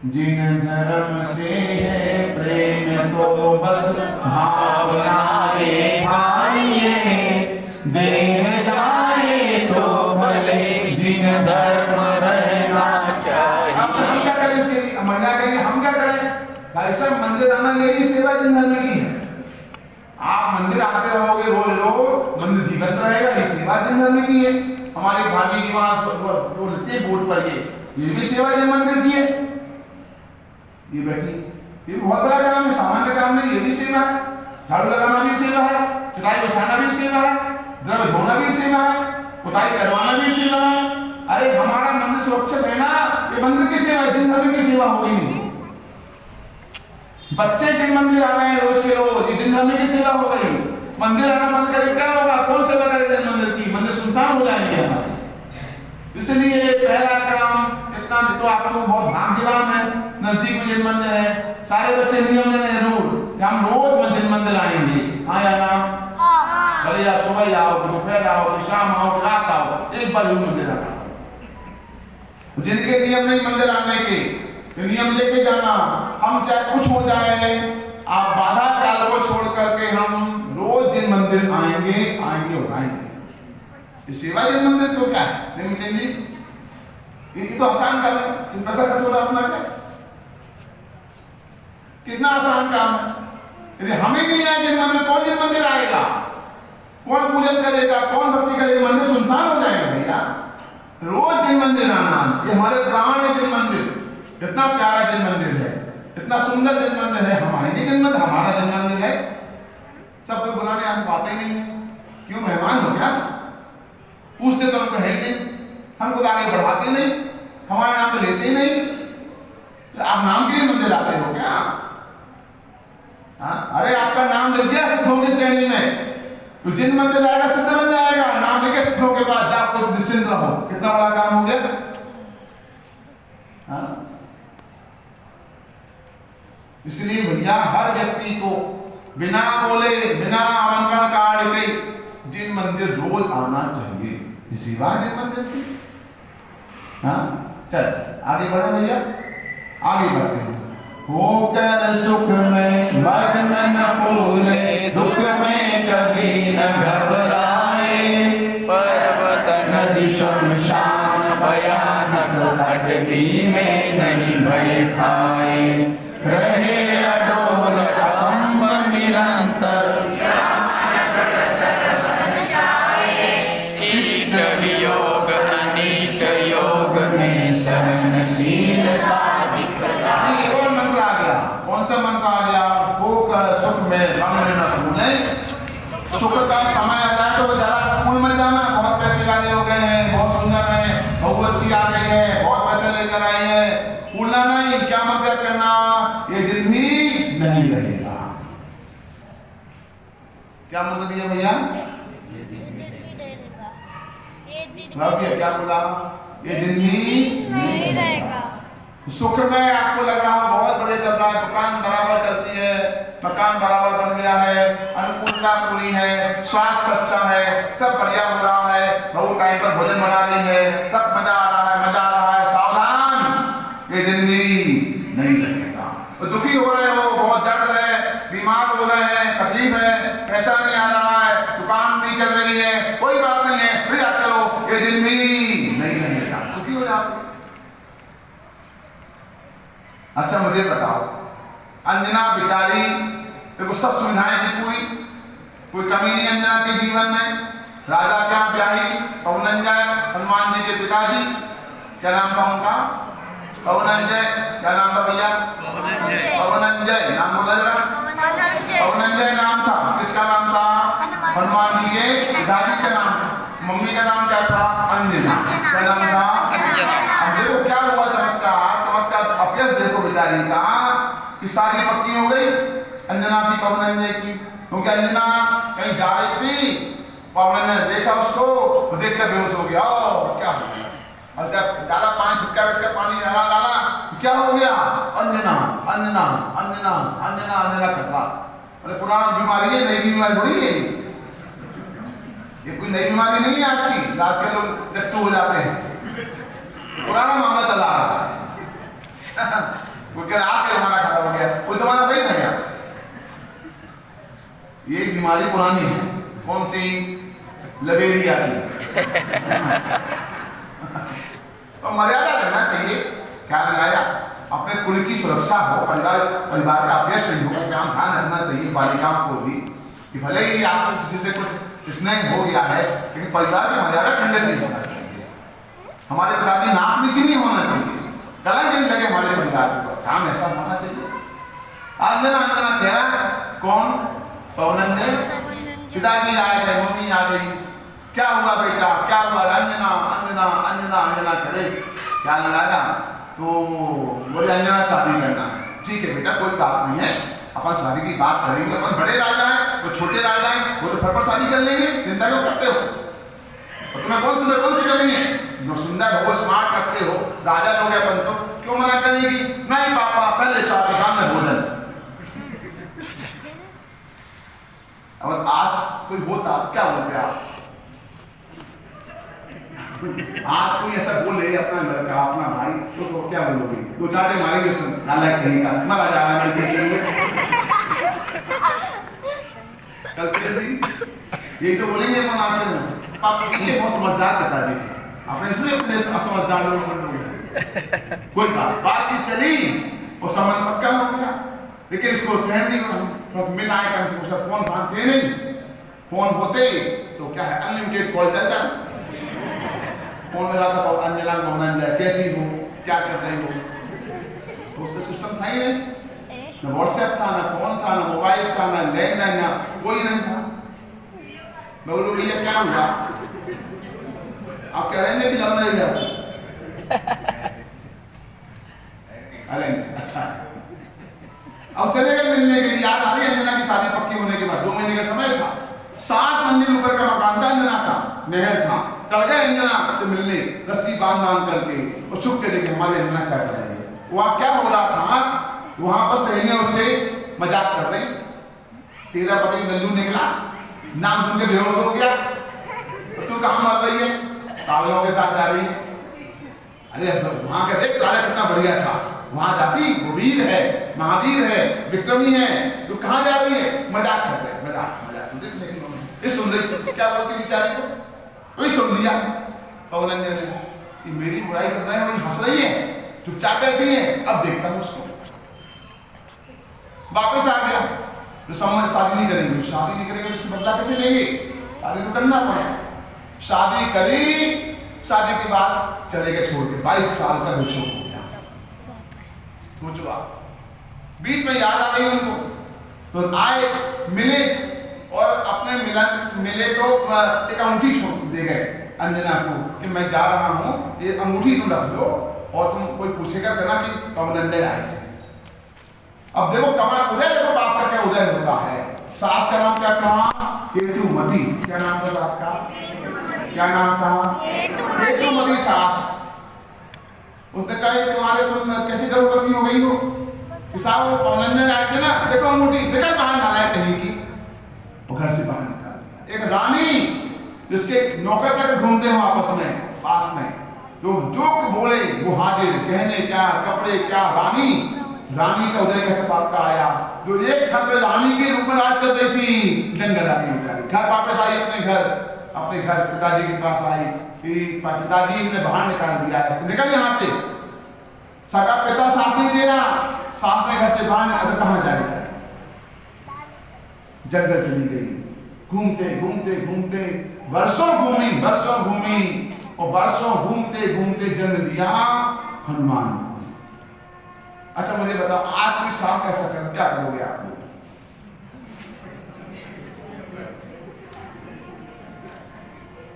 जिन धर्म से है प्रेम तो बस भावनाएं भाइये, देह जाए तो भले जिन धर्म रहना चाहिए। अब हम क्या करें इसके लिए? महिला कहेंगे हम क्या करें? भाई साहब मंदिर आना यही सेवा जिन धर्म की है। आप मंदिर आते रहोगे रोज रोज, मंदिर जीवित रहेगा, ये सेवा जिन धर्म की है। हमारी भाभी की वहां जो लेते हैं बोर्ड पर ये भी सेवा जिन मंदिर की है। ये बैठी, ये बहुत बड़ा काम है, सामान्य काम नहीं, ये भी सेवा है। झाड़ू लगाना भी सेवा है, चटाई बिछाना भी सेवा है, द्रव्य धोना भी सेवा है, पुताई करवाना भी सेवा है। अरे हमारा मंदिर सुरक्षित है ना, ये मंदिर की सेवा, जिन धर्म की सेवा होगी नहीं। बच्चे जिन मंदिर आ रहे हैं रोज के रोज, ये जिन धर्म की सेवा हो गई। मंदिर आना बंद करे क्या होगा? कौन सेवा करेगा जिन मंदिर की? मंदिर सुनसान हो जाएंगे हमारे। इसलिए पहला काम इतना, तो आप लोग बहुत भाग्यवान है, नजदीक में जिन मंदिर है। सारे बच्चे नियम ले रहे रूल, हम रोज जिन मंदिर आएंगे। हाँ या ना? भले या सुबह आओ, दोपहर आओ, शाम आओ, रात आओ, एक बार जरूर मंदिर आना। जिनके नियम नहीं मंदिर आने के, नियम लेके जाना। हम चाहे कुछ हो जाए, आप बाधा काल को छोड़ करके हम रोज जिन मंदिर आएंगे और आएंगे। ये सेवा जिन मंदिर तो क्या है निमित जी? ये तो आसान काम है, पैसा खर्च हो रहा अपना क्या? कितना आसान काम है। यदि हमें नहीं आए जिन मंदिर, कौन जिन मंदिर आएगा? कौन पूजन करेगा? कौन भक्ति करेगा? मंदिर सुनसान हो जाएगा भैया। रोज जिन मंदिर आना, ये हमारे प्राण है जिन मंदिर। इतना प्यारा जिन मंदिर है, इतना सुंदर जिन मंदिर है। हमारे जिन मंदिर, हमारा जिन मंदिर है। सबको बुलाने हम पाते ही नहीं है। क्यों? मेहमान हो क्या? पूछते तो हमको है नहीं, हमको आगे बढ़ाते नहीं, हमारा नाम तो लेते ही नहीं। तो आप नाम के लिए मंदिर आते हो क्या? अरे आपका नाम लिख दिया सिद्धों की श्रेणी में, तो जिन मंदिर आएगा सिद्ध बन जाएगा। नाम लिखे सिद्धों के बाद जा, आपको निश्चिंत रहो। कितना बड़ा काम हो गया। इसलिए भैया हर व्यक्ति को बिना बोले, बिना आमंत्रण कार्ड के जिन मंदिर रोज आना चाहिए। इसी बात जिन मंदिर की। हाँ, चल आगे बढ़े भैया, आगे बढ़ते हैं। होकर सुख में मग्न न भूले, दुख में कभी न घबराए। पर्वत नदी शमशान भयानक, अटवी में नहीं भय खाए। रहे अडोल कंब निरंतर, इष्ट वियोग अनिष्ट योग में सहनशीलता दिखलाई। कौन मंत्र आ गया? कौन सा मंत्र आ गया? होकर सुख में मग्न न भूले। सुख का समय आ जाए तो जरा फूल में जाना। बहुत पैसे वाले हो गए हैं, बहुत सुंदर है, बहुत अच्छी आ गई है, बहुत पैसे लेकर आई है, भूलना नहीं। क्या मंत्र करना? ये दिन भी नहीं रहेगा। क्या मंत्र दिया भैया? क्या बोला? ये दिन भी नहीं रहेगा। सुख में आपको लग रहा है बहुत बड़े चल रहा है, दुकान बराबर चलती है, मकान बराबर बन गया है, अनुकूलता पूरी है, स्वास्थ्य अच्छा है, सब बढ़िया हो रहा है, बहुत टाइम पर भोजन बना रही है, सब मजा आ रहा है, मजा आ रहा है। सावधान, ये दिन भी नहीं लगेगा। तो दुखी हो रहे हो, बहुत दर्द है, बीमार हो रहे हैं, तकलीफ है, पैसा नहीं आ रहा है, दुकान नहीं चल रही है, कोई बात नहीं है, फिर याद करो ये दिन भी नहीं लगेगा। सुखी हो जाओ। अच्छा मुझे बताओ, अंजना बेचारी, देखो सब सुविधाएं थी पूरी, कोई कमी नहीं अंजना के जीवन में। राजा क्या ब्याही पवनंजय, हनुमान जी के पिताजी, क्या नाम था उनका? पवनंजय। क्या नाम था भैया? पवनंजय। नाम बोला जरा। पवनंजय नाम था। किसका नाम था? हनुमान जी के पिताजी का नाम था। मम्मी का नाम क्या था? अंजना। क्या नाम था? अब देखो क्या हुआ चमत्कार, चमत्कार अपयश देखो बेचारी का कि शादी पक्की हो गई अंजना की पवनंजय की, क्योंकि अंजना कहीं जा रही थी, पवन ने देखा उसको, तो देखकर बेहोश हो गया। क्या हो गया? और जब डाला पानी, छिटका पानी डाला, क्या हो गया? अंजना अंजना अंजना अंजना अंजना कर रहा। अरे पुराना बीमारी है, नई बीमारी थोड़ी है ये कोई नई बीमारी नहीं है आज की। आज के लोग डट्टू हो जाते हैं, पुराना मामला चला आ रहा है। वो कह रहा आपके हमारा खत्म हो गया, वो जमाना सही था क्या? ये बीमारी पुरानी है। कौन सी? लबेरिया की। तो मर्यादा करना चाहिए। क्या लगाया? अपने कुल की सुरक्षा हो, परिवार का अभ्यस्त नहीं हो, क्या ध्यान रखना चाहिए बालिकाओं को भी कि भले ही आपको किसी से कुछ स्नेह हो गया है, लेकिन परिवार की मर्यादा खंडित नहीं होना चाहिए। हमारे पिता की नाक नीचे नहीं होना चाहिए, कलंक नहीं लगे हमारे परिवार को, काम ऐसा होना चाहिए। अंजना अंजना कह रहा है कौन? पवन ने पिताजी आए थे, मम्मी आ गई, क्या हुआ बेटा, क्या हुआ? अंजना अंजना अंजना अंजना करे। क्या लगाया? तो बोले अंजना शादी करना है। ठीक है बेटा, कोई बात नहीं है, अपन शादी की बात करेंगे। अपन बड़े राजा हैं, वो छोटे राजा हैं, वो तो फटफट शादी कर लेंगे। चिंता क्यों करते हो? और तुम्हें कौन सी कमी है? जो सुंदर हो, स्मार्ट करते हो, राजा लोग हैं अपन, तो क्यों मना करेगी? नहीं पापा, पहले शादी काम में भोजन। और आज कोई होता क्या बोलते आप? आज कोई ऐसा बोले अपना लड़का, अपना भाई, तो क्या बोलोगे? दो चाटे मारेंगे उसको, नालायक कहीं का, मरा जा रहा है। कल यही तो बोलेंगे अपन आज में। पापा पीछे बहुत समझदार पिताजी थे, आपने इसमें अपने असमझदार लोग कोई बातचीत चली और संबंध पक्का हो गया, लेकिन इसको सहन नहीं हो। मिल आए कम से उसका फोन फान थे नहीं, फोन होते तो क्या है अनलिमिटेड कॉल चलता। फोन में जाता था अंजना मोहन, कैसी हो, क्या कर रही हो, तो उसका सिस्टम था ही नहीं। न व्हाट्सएप था, न फोन था, न मोबाइल था, न लैंडलाइन, ना कोई नहीं था। मैं बोलूँ भैया क्या हुआ? आप कह रहे हैं कि लव मैरिज है? अरे अच्छा है। अब चले गए मिलने के लिए। याद आ रही है अंजना की शादी पक्की होने के बाद 2 महीने का समय था। 7 मंजिल ऊपर का मकान था अंजना का, महल था। चढ़ गए अंजना से मिलने, रस्सी बांध करके, और छुप के देखे हमारे अंजना क्या कर रही है। वहां क्या हो रहा था? वहां पर सहेलियां उससे मजाक कर रही। तेरा पति नल्लू निकला, नाम सुन के बेहोश हो गया, तो तू कहां मर रही है? पागलों के साथ जा रही है। अरे वहां का देख राजा कितना बढ़िया था, वहां जाती, वो वीर है, महावीर है, विक्रमी है, तू कहां जा रही है? मजाक कर रहे, मजाक मजाक। ये सुन रही, क्या बोलती बेचारी को? वही सुन लिया पवन ने, मेरी बुराई कर रहे हैं, वही हंस रही है, चुपचाप बैठी है। अब देखता हूं उसको। वापस आ गया, तो समझ शादी नहीं करेंगे, शादी नहीं करेंगे, उससे बदला कैसे लेंगे? शादी तो करना पड़े। शादी करी, शादी के बाद चले गए छोड़ के। 22 साल का विषय हो गया। सोचो आप, बीच में याद आ गई उनको, तो आए, मिले, और अपने मिले तो एक अंगूठी दे गए अंजना को कि मैं जा रहा हूं, ये अंगूठी तुम रख लो, और तुम कोई पूछेगा कहना कि पवनंदे आए थे। अब देखो कमाल उदय, देखो बाप का क्या उदय होता है। सास का नाम क्या कहा? केतुमती। क्या नाम था सास का? क्या नाम था? केतुमती सास। उसने कहा तुम्हारे तुम कैसे गर्भवती हो गई हो? साहब वो पवनंदे आए थे ना, देखो अंगूठी, बेटा बाहर नालायक कहीं की, वो घर से बाहर निकाल दिया। एक रानी जिसके नौकर तक घूमते हो आपस में, पास में, जो बोले वो हाजिर, गहने क्या, कपड़े क्या, रानी का उदय कैसे बाप का आया, जो एक छत में रानी के रूप में राज कर रही थी, जंगल आके बेचारी घर वापस आई, अपने घर पिताजी के पास आई कि पिताजी ने बाहर निकाल दिया है, तो निकल यहाँ से। सगा पिता साथ नहीं दे रहा, साथ में घर से बाहर निकल, कहाँ जाए? जंगल चली गई, घूमते घूमते घूमते वर्षों घूमी, और वर्षों घूमते घूमते जन्म दिया हनुमान। अच्छा मुझे बताओ, आज कोई सांप कैसा कर, क्या करोगे आप लोग?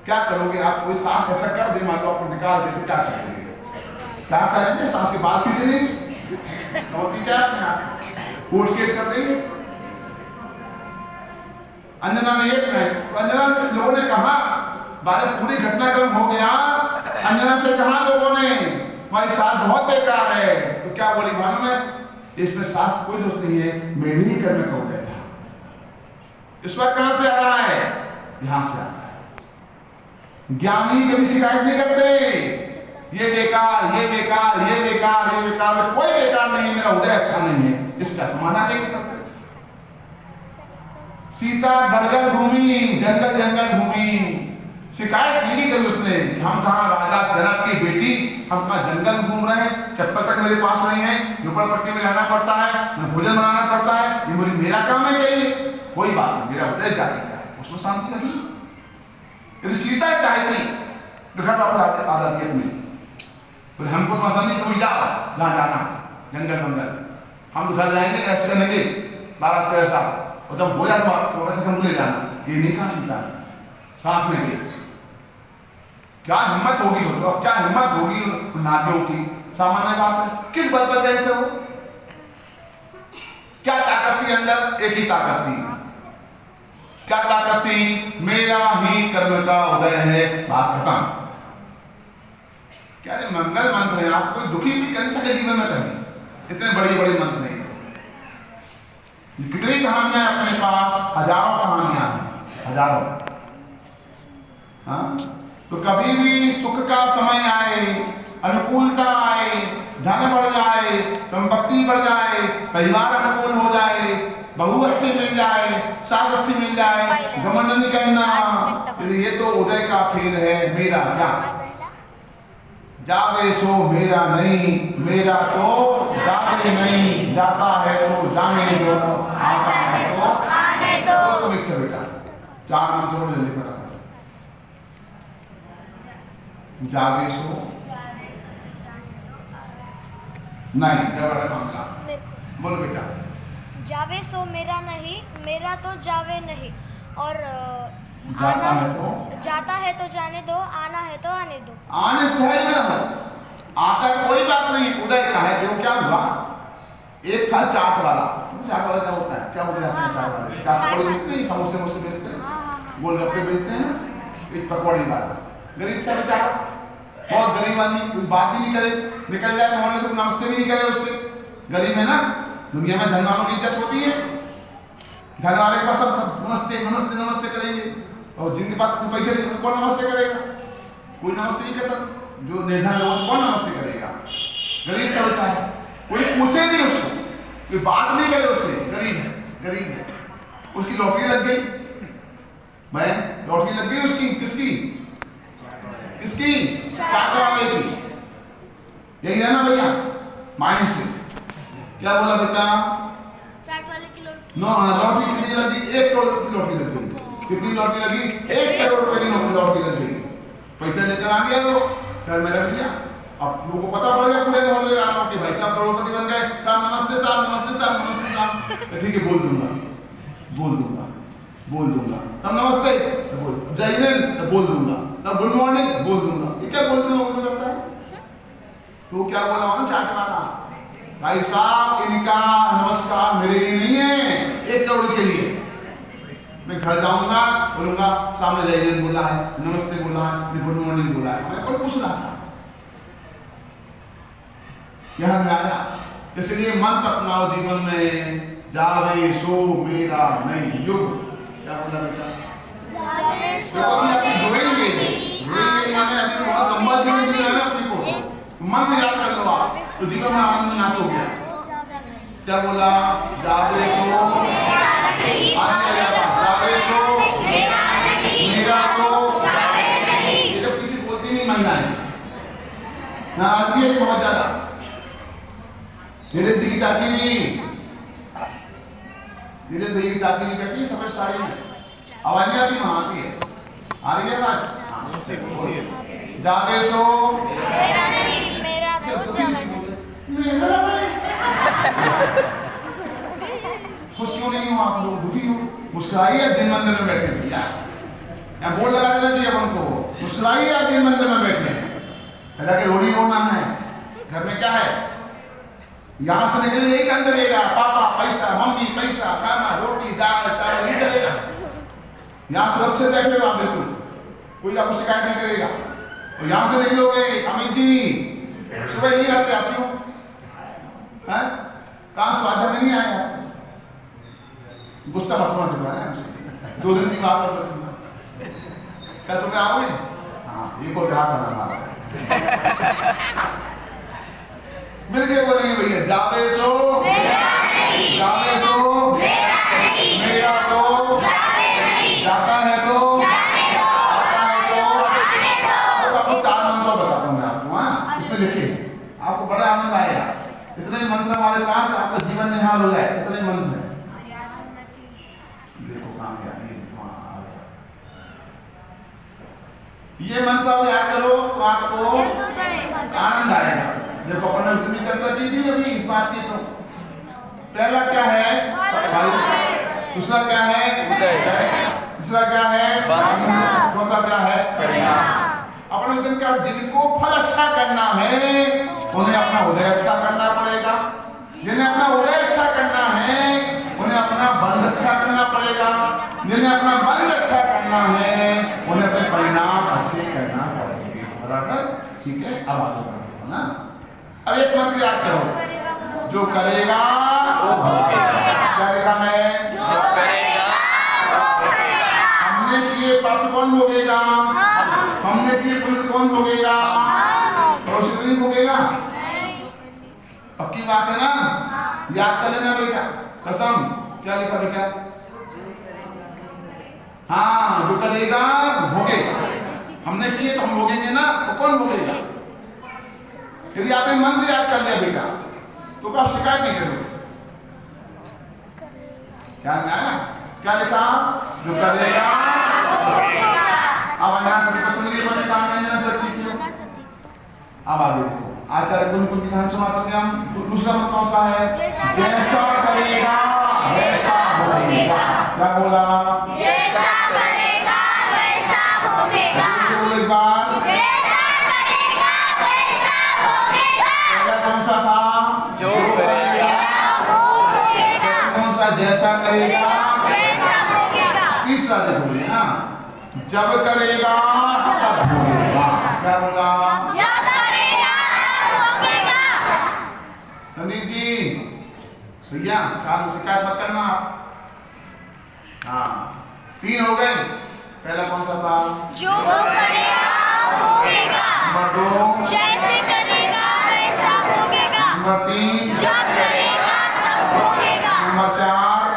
क्या करोगे आप? कोई सांप ऐसा कर दे, मान लो आपको निकाल दे, क्या करोगे? क्या करेंगे? सांस के बाल खींच लेंगे, क्या कोर्ट केस कर देंगे। अंजना ने एक नहीं, अंजना से लोगों ने कहा, बाद पूरी घटनाक्रम हो गया, अंजना से कहा लोगों ने, तुम्हारी सास बहुत बेकार है। तो क्या बोली मालूम है, इसमें सास कोई दोस्त नहीं है, मेरे ही कर्म का उदय था। इस वक्त कहां से आ रहा है, यहां से आ रहा है। ज्ञानी कभी शिकायत नहीं करते, ये बेकार, ये बेकार, ये बेकार, ये बेकार, कोई बेकार नहीं है, मेरा उदय अच्छा नहीं है, इसका समाधान नहीं करते। सीता गड़गड़ घूमी, जंगल जंगल घूमी, शिकायत नहीं करी उसने, हम कहाँ राजा जनक की बेटी, हम कहाँ जंगल घूम रहे हैं, चप्पल तक मेरे पास नहीं है, झोपड़पट्टी में रहना पड़ता है, भोजन बनाना पड़ता है, ये मेरा काम है क्या? ये कोई बात नहीं, मेरा उदय जाति का है, उसमें शांति लगी। यदि सीता चाहती तो घर वापस आ जाती अपनी, तो हमको तो पसंद नहीं, तुम जाओ जहाँ जाना, जंगल मंगल, हम घर जाएंगे ऐसे करेंगे 12-13 साल, और जब हो जाए तो वैसे हम ले जाना। ये नहीं कहा सीता साथ में गई। क्या हिम्मत होगी, तो क्या हिम्मत होगी नारियों की, सामान्य बात है। किस बल पर गए थे वो, क्या ताकत थी अंदर, एक ही ताकत थी। क्या ताकत थी, मेरा ही कर्म का उदय है, बात खत्म। क्या ये मंगल मंत्र है, आप कोई दुखी भी कर सके जीवन में कभी, इतने बड़ी बड़ी मंत्र नहीं। कितनी कहानियां अपने पास, हजारों कहानियां हैं, हजारों। हाँ, तो कभी भी सुख का समय आए, अनुकूलता आए, धन बढ़ जाए, संपत्ति बढ़ जाए, परिवार अनुकूल हो जाए, बहू अच्छी मिल जाए, सास अच्छी मिल जाए, घमंड नहीं करना, ये तो उदय का खेल है। मेरा क्या, जावे सो मेरा नहीं, मेरा तो जावे नहीं, जाता है तो जाने दो, आता है तो आने दो। समीक्षा बेटा 4 मंत्रों जल्दी पढ़ा। जावे सो नहीं, क्या बड़ा मामला, बोलो बेटा। जावे सो मेरा नहीं, मेरा तो जावे नहीं, और जाता है तो, जाता है तो जाने दो, आना है तो आने दो। आने सहज में रहो, आता कोई बात नहीं, उदय का है। जो क्या हुआ, एक था चाट वाला, चाट वाला क्या होता है, क्या बोलते हैं चाट वाले, चाट वाले नहीं, समोसे मोसे बेचते हैं, गोलगप्पे बेचते हैं ना, एक पकौड़ी वाला, गरीब था बेचारा, बहुत गरीब आदमी, कोई बात ही नहीं करे, निकल जाए तो होने से नमस्ते भी नहीं करे उससे, गरीब है ना। दुनिया में धन वालों की इज्जत होती है, धन वाले के पास सब नमस्ते नमस्ते नमस्ते करेंगे, और जिनके पास पैसे नहीं कौन नमस्ते करेगा, कोई नमस्ते नहीं करता, जो निर्धन लोग कौन नमस्ते करेगा। गरीब का होता है, कोई पूछे नहीं उसको, कोई बात नहीं करे उससे, गरीब है, गरीब है। उसकी लॉटरी लग गई, मैं लॉटरी लग गई उसकी, किसकी किसकी, चाट वाले की। यही है ना भैया, माइंड से। क्या बोला बेटा, चाट वाले की लॉटरी कितनी लगी, 1 करोड़ की लॉटरी लग गई। कितनी लॉटरी लगी, 1 करोड़ रुपए की लॉटरी लग गई। पैसा लेकर आ गया तो घर में रख दिया। अब लोगों को पता पड़ गया पूरे मोहल्ले वालों कि भाई साहब करोड़पति बन गए, साहब नमस्ते साहब, नमस्ते साहब, नमस्ते साहब। ठीक है, बोल दूंगा, बोल दूंगा, बोल दूंगा, तब नमस्ते तो बोल, जय हिंद तो बोल दूंगा, तब गुड मॉर्निंग बोल दूंगा। ये क्या बोल दूंगा बोल करता है, तो क्या बोला हूँ चाट वाला, भाई साहब इनका नमस्कार मेरे लिए नहीं है, 1 करोड़ के लिए। मैं घर जाऊंगा, बोलूंगा सामने जय हिंद बोला है, नमस्ते बोला है, गुड मॉर्निंग बोला है, मैं कोई पूछ रहा था, यह में आया। इसलिए मंत्र अपनाओ जीवन में, जावे सो मेरा नहीं युग। क्या बोला बेटा, जावे तो अभी आप जुड़ेंगे, जुड़ेंगे माने अपनी बहुत लंबा जीवन जीना है अपनी को, मन में याद कर लो आप, तो जीवन में आनंद में नाचोगे। क्या बोला, जावे सो जावे सो मेरा तो, ये जब किसी बोलती नहीं महिलाएं, नाराजगी है बहुत ज्यादा, धीरे धीरे चाहती नहीं, धीरे धीरे चाहती नहीं कहती, समझ सारी आवाज नहीं आती, वहां आती है, आ रही है आवाज। जावे सो मेरा नहीं, मेरा तो जावे नहीं। खुश क्यों नहीं हो आप लोग, दुखी हो, मुस्कुराइए, दिन मंदिर में बैठे भैया, या बोर्ड लगा देना चाहिए हमको, मुस्कुराइए आप दिन मंदिर में बैठे, ऐसा कि रोनी रोना है, घर में क्या है, यहां से निकले यही काम चलेगा, पापा पैसा, मम्मी पैसा, खाना रोटी दाल चावल नहीं चलेगा। यहां सुरक्षित बैठे हो आप, बिल्कुल कोई आपको शिकायत नहीं करेगा। और यहां से निकलोगे, अमित जी सुबह नहीं आते आप क्यों? हैं? कहाँ स्वागत नहीं आए आप? गुस्सा मत मत दिलवाए हमसे। 2 दिन की बात और सुना। क्या सुबह आओगे? हाँ, ये को ग्राहक करना हमारा। मिल के बोलेंगे भैया, जावे सो जावे सो मेरा तो जाता है तो आता है तो। आपको 4 मंत्र बताता हूँ मैं आपको, हाँ इसमें लिखिए, आपको बड़ा आनंद आएगा। इतने मंत्र हमारे पास, आपका जीवन निहाल हो जाए, इतने मंत्र हैं। देखो काम क्या है, ये मंत्र आप याद करो तो आपको आनंद आएगा। देखो अपने उतनी चर्चा कीजिए अभी इस बात की। तो पहला क्या है? दूसरा क्या है? तीसरा क्या है? चौथा क्या है? अपने दिन का जिनको फल अच्छा करना है उन्हें अपना उदय अच्छा करना पड़ेगा। जिन्हें अपना उदय अच्छा करना है उन्हें अपना बंध अच्छा करना पड़ेगा। जिन्हें अपना बंध अच्छा करना है उन्हें अपने परिणाम अच्छे करना पड़ेगा। बराबर? ठीक है, अब आगे बढ़ते हो ना। अब एक मंत्र याद करो, जो करेगा वो भोगेगा। क्या लिखा है? जो करेगा वो भोगेगा। हमने किए पाप कौन भोगेगा? हमने किए पुण्य कौन भोगेगा? पड़ोसी नहीं भोगेगा। पक्की बात है ना? याद कर लेना बेटा, कसम। क्या लिखा बेटा? हाँ, जो करेगा भोगेगा। हमने किए तो हम भोगेंगे ना, तो कौन भोगेगा? यदि आपने मंत्र याद कर लिया बेटा तो आप शिकायत नहीं करोगे। क्या आया? क्या लिखा? जो करेगा अब अन्ना सती को सुन ली बड़ी कहानी अन्ना सती की। अब आगे देखो, आचार्य कुन कुन की कहानी सुनाते हैं हम। दूसरा मंत्र कौन सा है? जैसा करेगा वैसा भोगेगा। क्या बोला? जैसा करेगा वैसा भोगेगा। एक बार जैसा करेगा वैसा भोगेगा। पहला कौन सा था? जो करेगा वो भोगेगा। कौन सा? जैसा करेगा वैसा भोगेगा। तीसरा देखो ना, जब करेगा तब भोगेगा। क्या बोला? जब करेगा तब भोगेगा। संदीप जी भैया काम शिकायत मत करना आप। हाँ, 3 हो गए। पहला कौन सा था? जो करेगा भोगेगा। नंबर 2, जैसे करेगा वैसा भोगेगा। नंबर 3, जब करेगा तब भोगेगा। नंबर 4,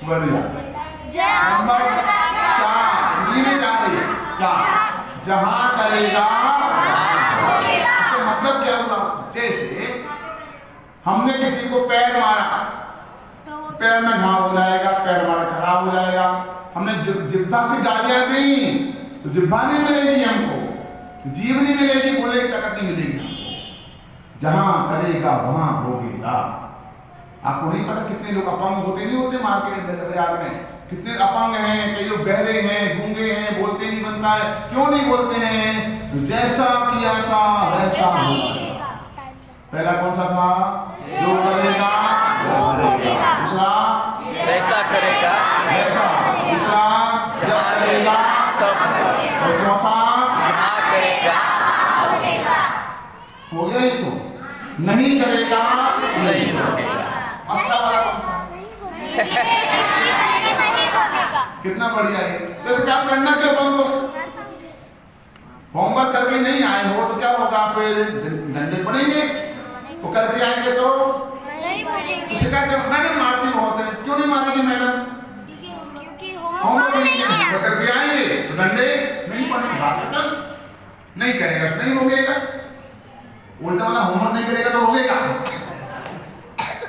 बढ़िया। नंबर 4 धीरे जा रही है। 4 जहां करेगा इसका मतलब क्या हुआ? जैसे हमने किसी को पैर मारा, पैर में घाव हो जाएगा, पैर हमारा खराब हो जाएगा। हमने जिब्बा से गालियां दी तो जिब्बा नहीं मिलेगी हमको, जीव नहीं मिलेगी, बोले की ताकत नहीं मिलेगी हमको। जहां करेगा वहां भोगेगा। आपको नहीं पता कितने लोग अपंग होते नहीं होते मार्केट बाजार में? कितने अपंग हैं, कई लोग बहरे हैं, गूंगे हैं, बोलते नहीं बनता है। क्यों नहीं बोलते हैं? तो जैसा किया था वैसा होगा। पहला कौन सा था? जो करेगा वो भोगेगा। दूसरा जैसा करेगा वैसा। तीसरा जब करेगा तब और चौथा जहाँ करेगा हो गया। ये तो नहीं करेगा नहीं भोगेगा। अच्छा वाला कौन सा? कितना बढ़िया है। जैसे क्या करना क्यों बंद हो? होमवर्क करके नहीं आए हो तो क्या होगा? फिर डंडे पड़ेंगे। तो करके आएंगे तो नहीं बोलेंगे शिकायत मैडम मारती बहुत है। क्यों नहीं मारेगी मैडम? क्योंकि होमवर्क नहीं किया, करके आएंगे तो डंडे नहीं पड़ेंगे। बात खत्म। नहीं करेगा तो नहीं होगेगा। उल्टा वाला होमवर्क नहीं करेगा तो होगेगा।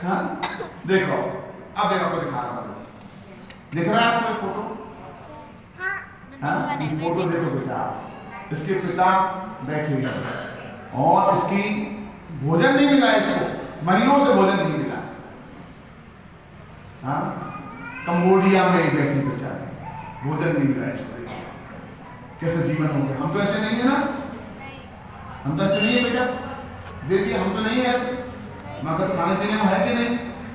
हाँ देखो, अब देखो आपको दिखा रहा हूँ। दिख रहा है आपको फोटो? हाँ, ये फोटो देखो बेटा। इसके पिता बैठे हुए और इसकी भोजन नहीं मिला, इसको महीनों से भोजन नहीं मिला। हाँ, कंबोडिया में बैठी बेचारे, भोजन नहीं मिला इसको। कैसे जीवन हो गया? हम तो ऐसे नहीं है ना, हम तो ऐसे नहीं है बेटा। देखिए हम तो नहीं है ऐसे, मगर खाने पीने में है कि नहीं?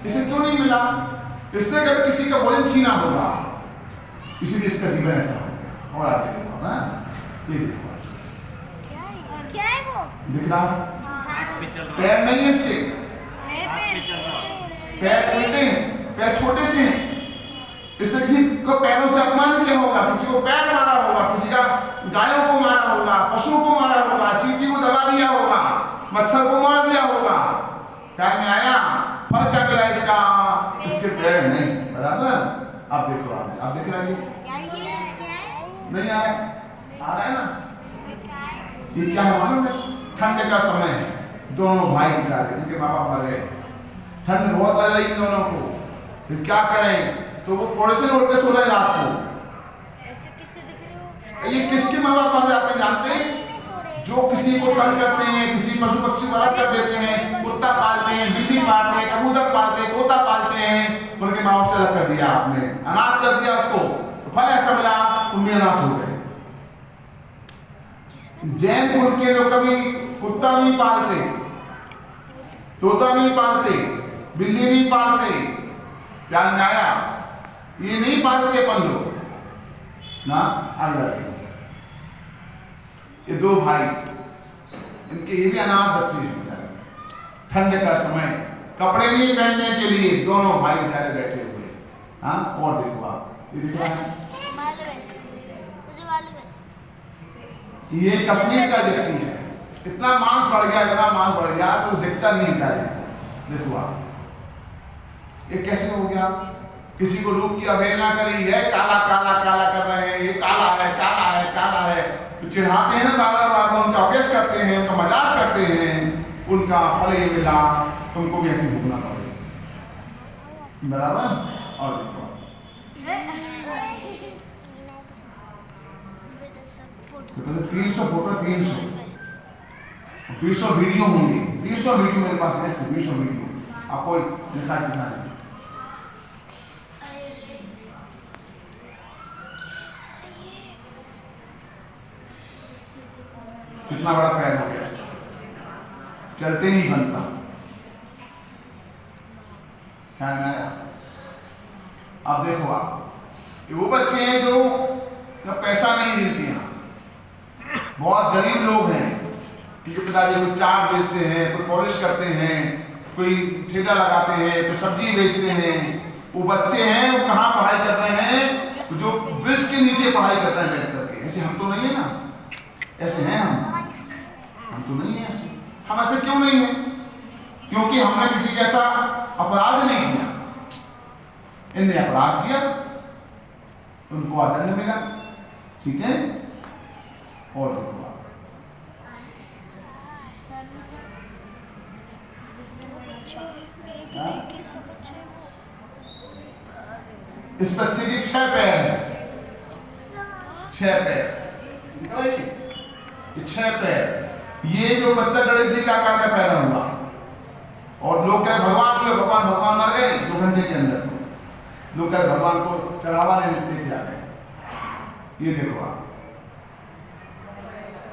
इसे क्यों नहीं मिला? इसने कभी किसी का भोजन छीना होगा, इसीलिए इसका जीवन ऐसा हो गया। और आगे देखो ना, ये देखो, क्या है वो? दिख रहा है? पैर नहीं है इसके, पैर उल्टे हैं, पैर छोटे से हैं। इसने किसी को पैरों से अपमान किया होगा, किसी को पैर मारा होगा, किसी का गायों को मारा होगा, पशुओं को मारा होगा, चींटी को दबा दिया होगा, मच्छर को मार दिया होगा। ख्याल में आया? फल क्या मिला इसका? इसके पैर नहीं, बराबर। आप देखो, आप देख रहे हैं? नहीं आ रहा है? आ रहा है ना? ये क्या है मालूम है? ठंड का समय है, दोनों भाई बेचारे, इनके माँ बाप मर गए, ठंड बहुत लग रही इन दोनों को, फिर क्या करें? तो वो थोड़े से उड़ के सो रहे रात को। ऐसे किससे दिख रहे हो? ये किसके माँ बाप मर जाते हैं जानते हैं? जो किसी को तंग करते हैं, किसी पशु पक्षी को अलग कर देते हैं, कुत्ता पालते हैं, बिल्ली पालते हैं, कबूतर पालते हैं, तोता पालते हैं, उनके माँ बाप से अलग कर दिया आपने, अनाथ कर दिया उसको, तो फल ऐसा मिला, तुम भी अनाथ हो गए। जैन कुल के लोग कभी कुत्ता नहीं पालते, तोता नहीं पालते, बिल्ली नहीं पालते। ध्यान में आया? ये नहीं पालते अपन लोग ना। आगे ये दो भाई, इनके ये भी अनाथ बच्चे हैं बेचारे। ठंड का समय, कपड़े नहीं पहनने के लिए दोनों भाई बेचारे बैठे हुए। हाँ, और देखो आप, ये दिख रहा है? मालूम है, मुझे मालूम है। ये कश्मीर का व्यक्ति है, इतना मांस बढ़ गया, इतना मांस बढ़ गया तो दिखता नहीं जाए। देखो आप, ये कैसे हो गया? किसी को रूप की अवहेलना करी है, काला काला काला कर रहे हैं, ये काला है, काला है, काला है, तो चिढ़ाते हैं ना, बार-बार उनका अभ्यास करते हैं, उनका मजाक करते हैं, उनका फल ये मिला, तुमको भी ऐसे भुगतना पड़ेगा, बराबर। और देखो 300 फोटो, 300 वीडियो होंगी, 300 वीडियो मेरे पास है, 300 वीडियो आपको दिखा दिखा दें। कितना बड़ा पैर हो गया इसका, चलते नहीं बनता। ख्याल में आया? अब देखो आप, ये वो बच्चे हैं जो पैसा नहीं मिलते हैं, बहुत गरीब लोग हैं, क्योंकि पिताजी कोई चाट बेचते हैं, कोई पॉलिश करते हैं, कोई ठेला लगाते हैं, कोई सब्जी बेचते हैं। वो बच्चे हैं, वो कहाँ पढ़ाई कर रहे हैं? तो जो ब्रिज के नीचे पढ़ाई कर रहे हैं बैठ करके। ऐसे हम तो नहीं है ना, ऐसे हैं हम तो नहीं है ऐसे। हम ऐसे क्यों नहीं है? क्योंकि हमने किसी का ऐसा अपराध नहीं किया, इनने अपराध किया, उनको दंड मिला, ठीक है। और देखो इस बच्चे के 6 पैर है, 6 पैर, ये 6 पैर। ये जो बच्चा गणेश जी का आकार का पैदा हुआ, और लोग कहे भगवान मर गए 2 घंटे के अंदर। लोग कहे भगवान को चढ़ावा लेने के आ गए। ये देखो आप,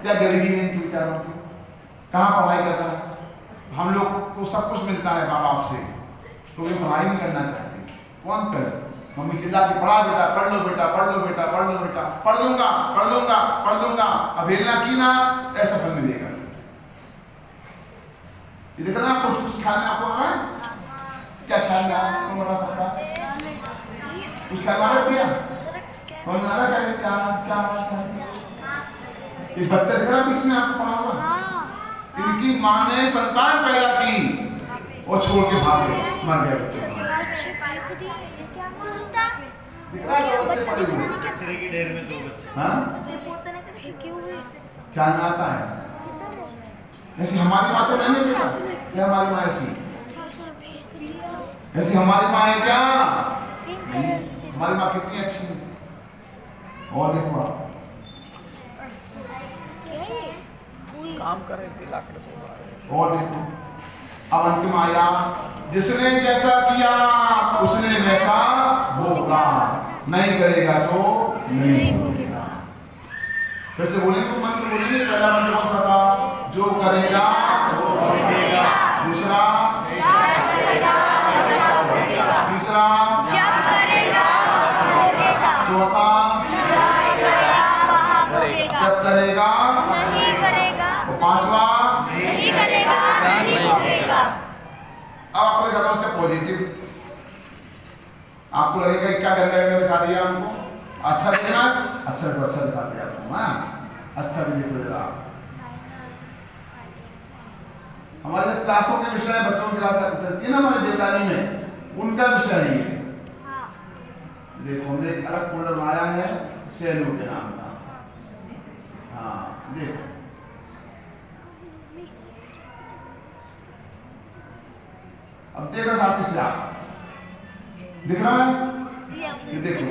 क्या गरीबी है इनके विचारों की, कहाँ पढ़ाई कर रहा है। हम लोग को सब कुछ मिलता है माँ बाप से, तो ये पढ़ाई नहीं करना चाहते। कौन करे? मम्मी चिल्ला के पढ़ा बेटा, पढ़ लो बेटा, पढ़ लो बेटा, पढ़ लो बेटा, पढ़ लूंगा, पढ़ लूंगा, पढ़ लूंगा। अवहेलना की ना, ऐसा फल मिलेगा। ये देखो ना, कुछ ख्याल में आपको आ रहा है? क्या ख्याल में आ रहा है? कौन बता सकता है? कुछ ख्याल आ रहा है भैया? कौन आ रहा है? क्या ये बच्चा दिख रहा है इसमें आपको पढ़ा हुआ? इनकी माँ ने संतान पैदा की और छोड़ के भाग गए, मर गए बच्चे। हाँ? क्या आता है? ऐसी हमारी माँ तो नहीं है बेटा, क्या हमारी माँ ऐसी? ऐसी हमारी माँ है क्या? हमारी माँ कितनी अच्छी है। और देखो आप, काम करे लाख। और देखो अब अंतिम आया, जिसने जैसा किया उसने वैसा होगा, नहीं करेगा तो नहीं होगा। फिर से बोलेंगे, मंत्र बोलेंगे। पहला मंत्र कौन सा था? जो करेगा वो होगा। दूसरा, तीसरा, जब करेगा होगा। चौथा, जब करेगा वहाँ होगा। जब करेगा पांचवा नहीं करेगा, नहीं भोगेगा। अब आपको देखा उसका पॉजिटिव, आपको लगेगा क्या गंदा दिखा दिया हमको, अच्छा दिखा, अच्छा को अच्छा दिखा दिया आपको, हाँ अच्छा भी दिख रहा। हमारे क्लासों के विषय बच्चों की बात चलती है ना हमारे देवदानी में, उनका विषय है ये। देखो हमने एक अलग फोल्डर बनाया है सेलू के नाम का, हाँ देखो अब देखो साथी से आप दिख रहा है, ये देखो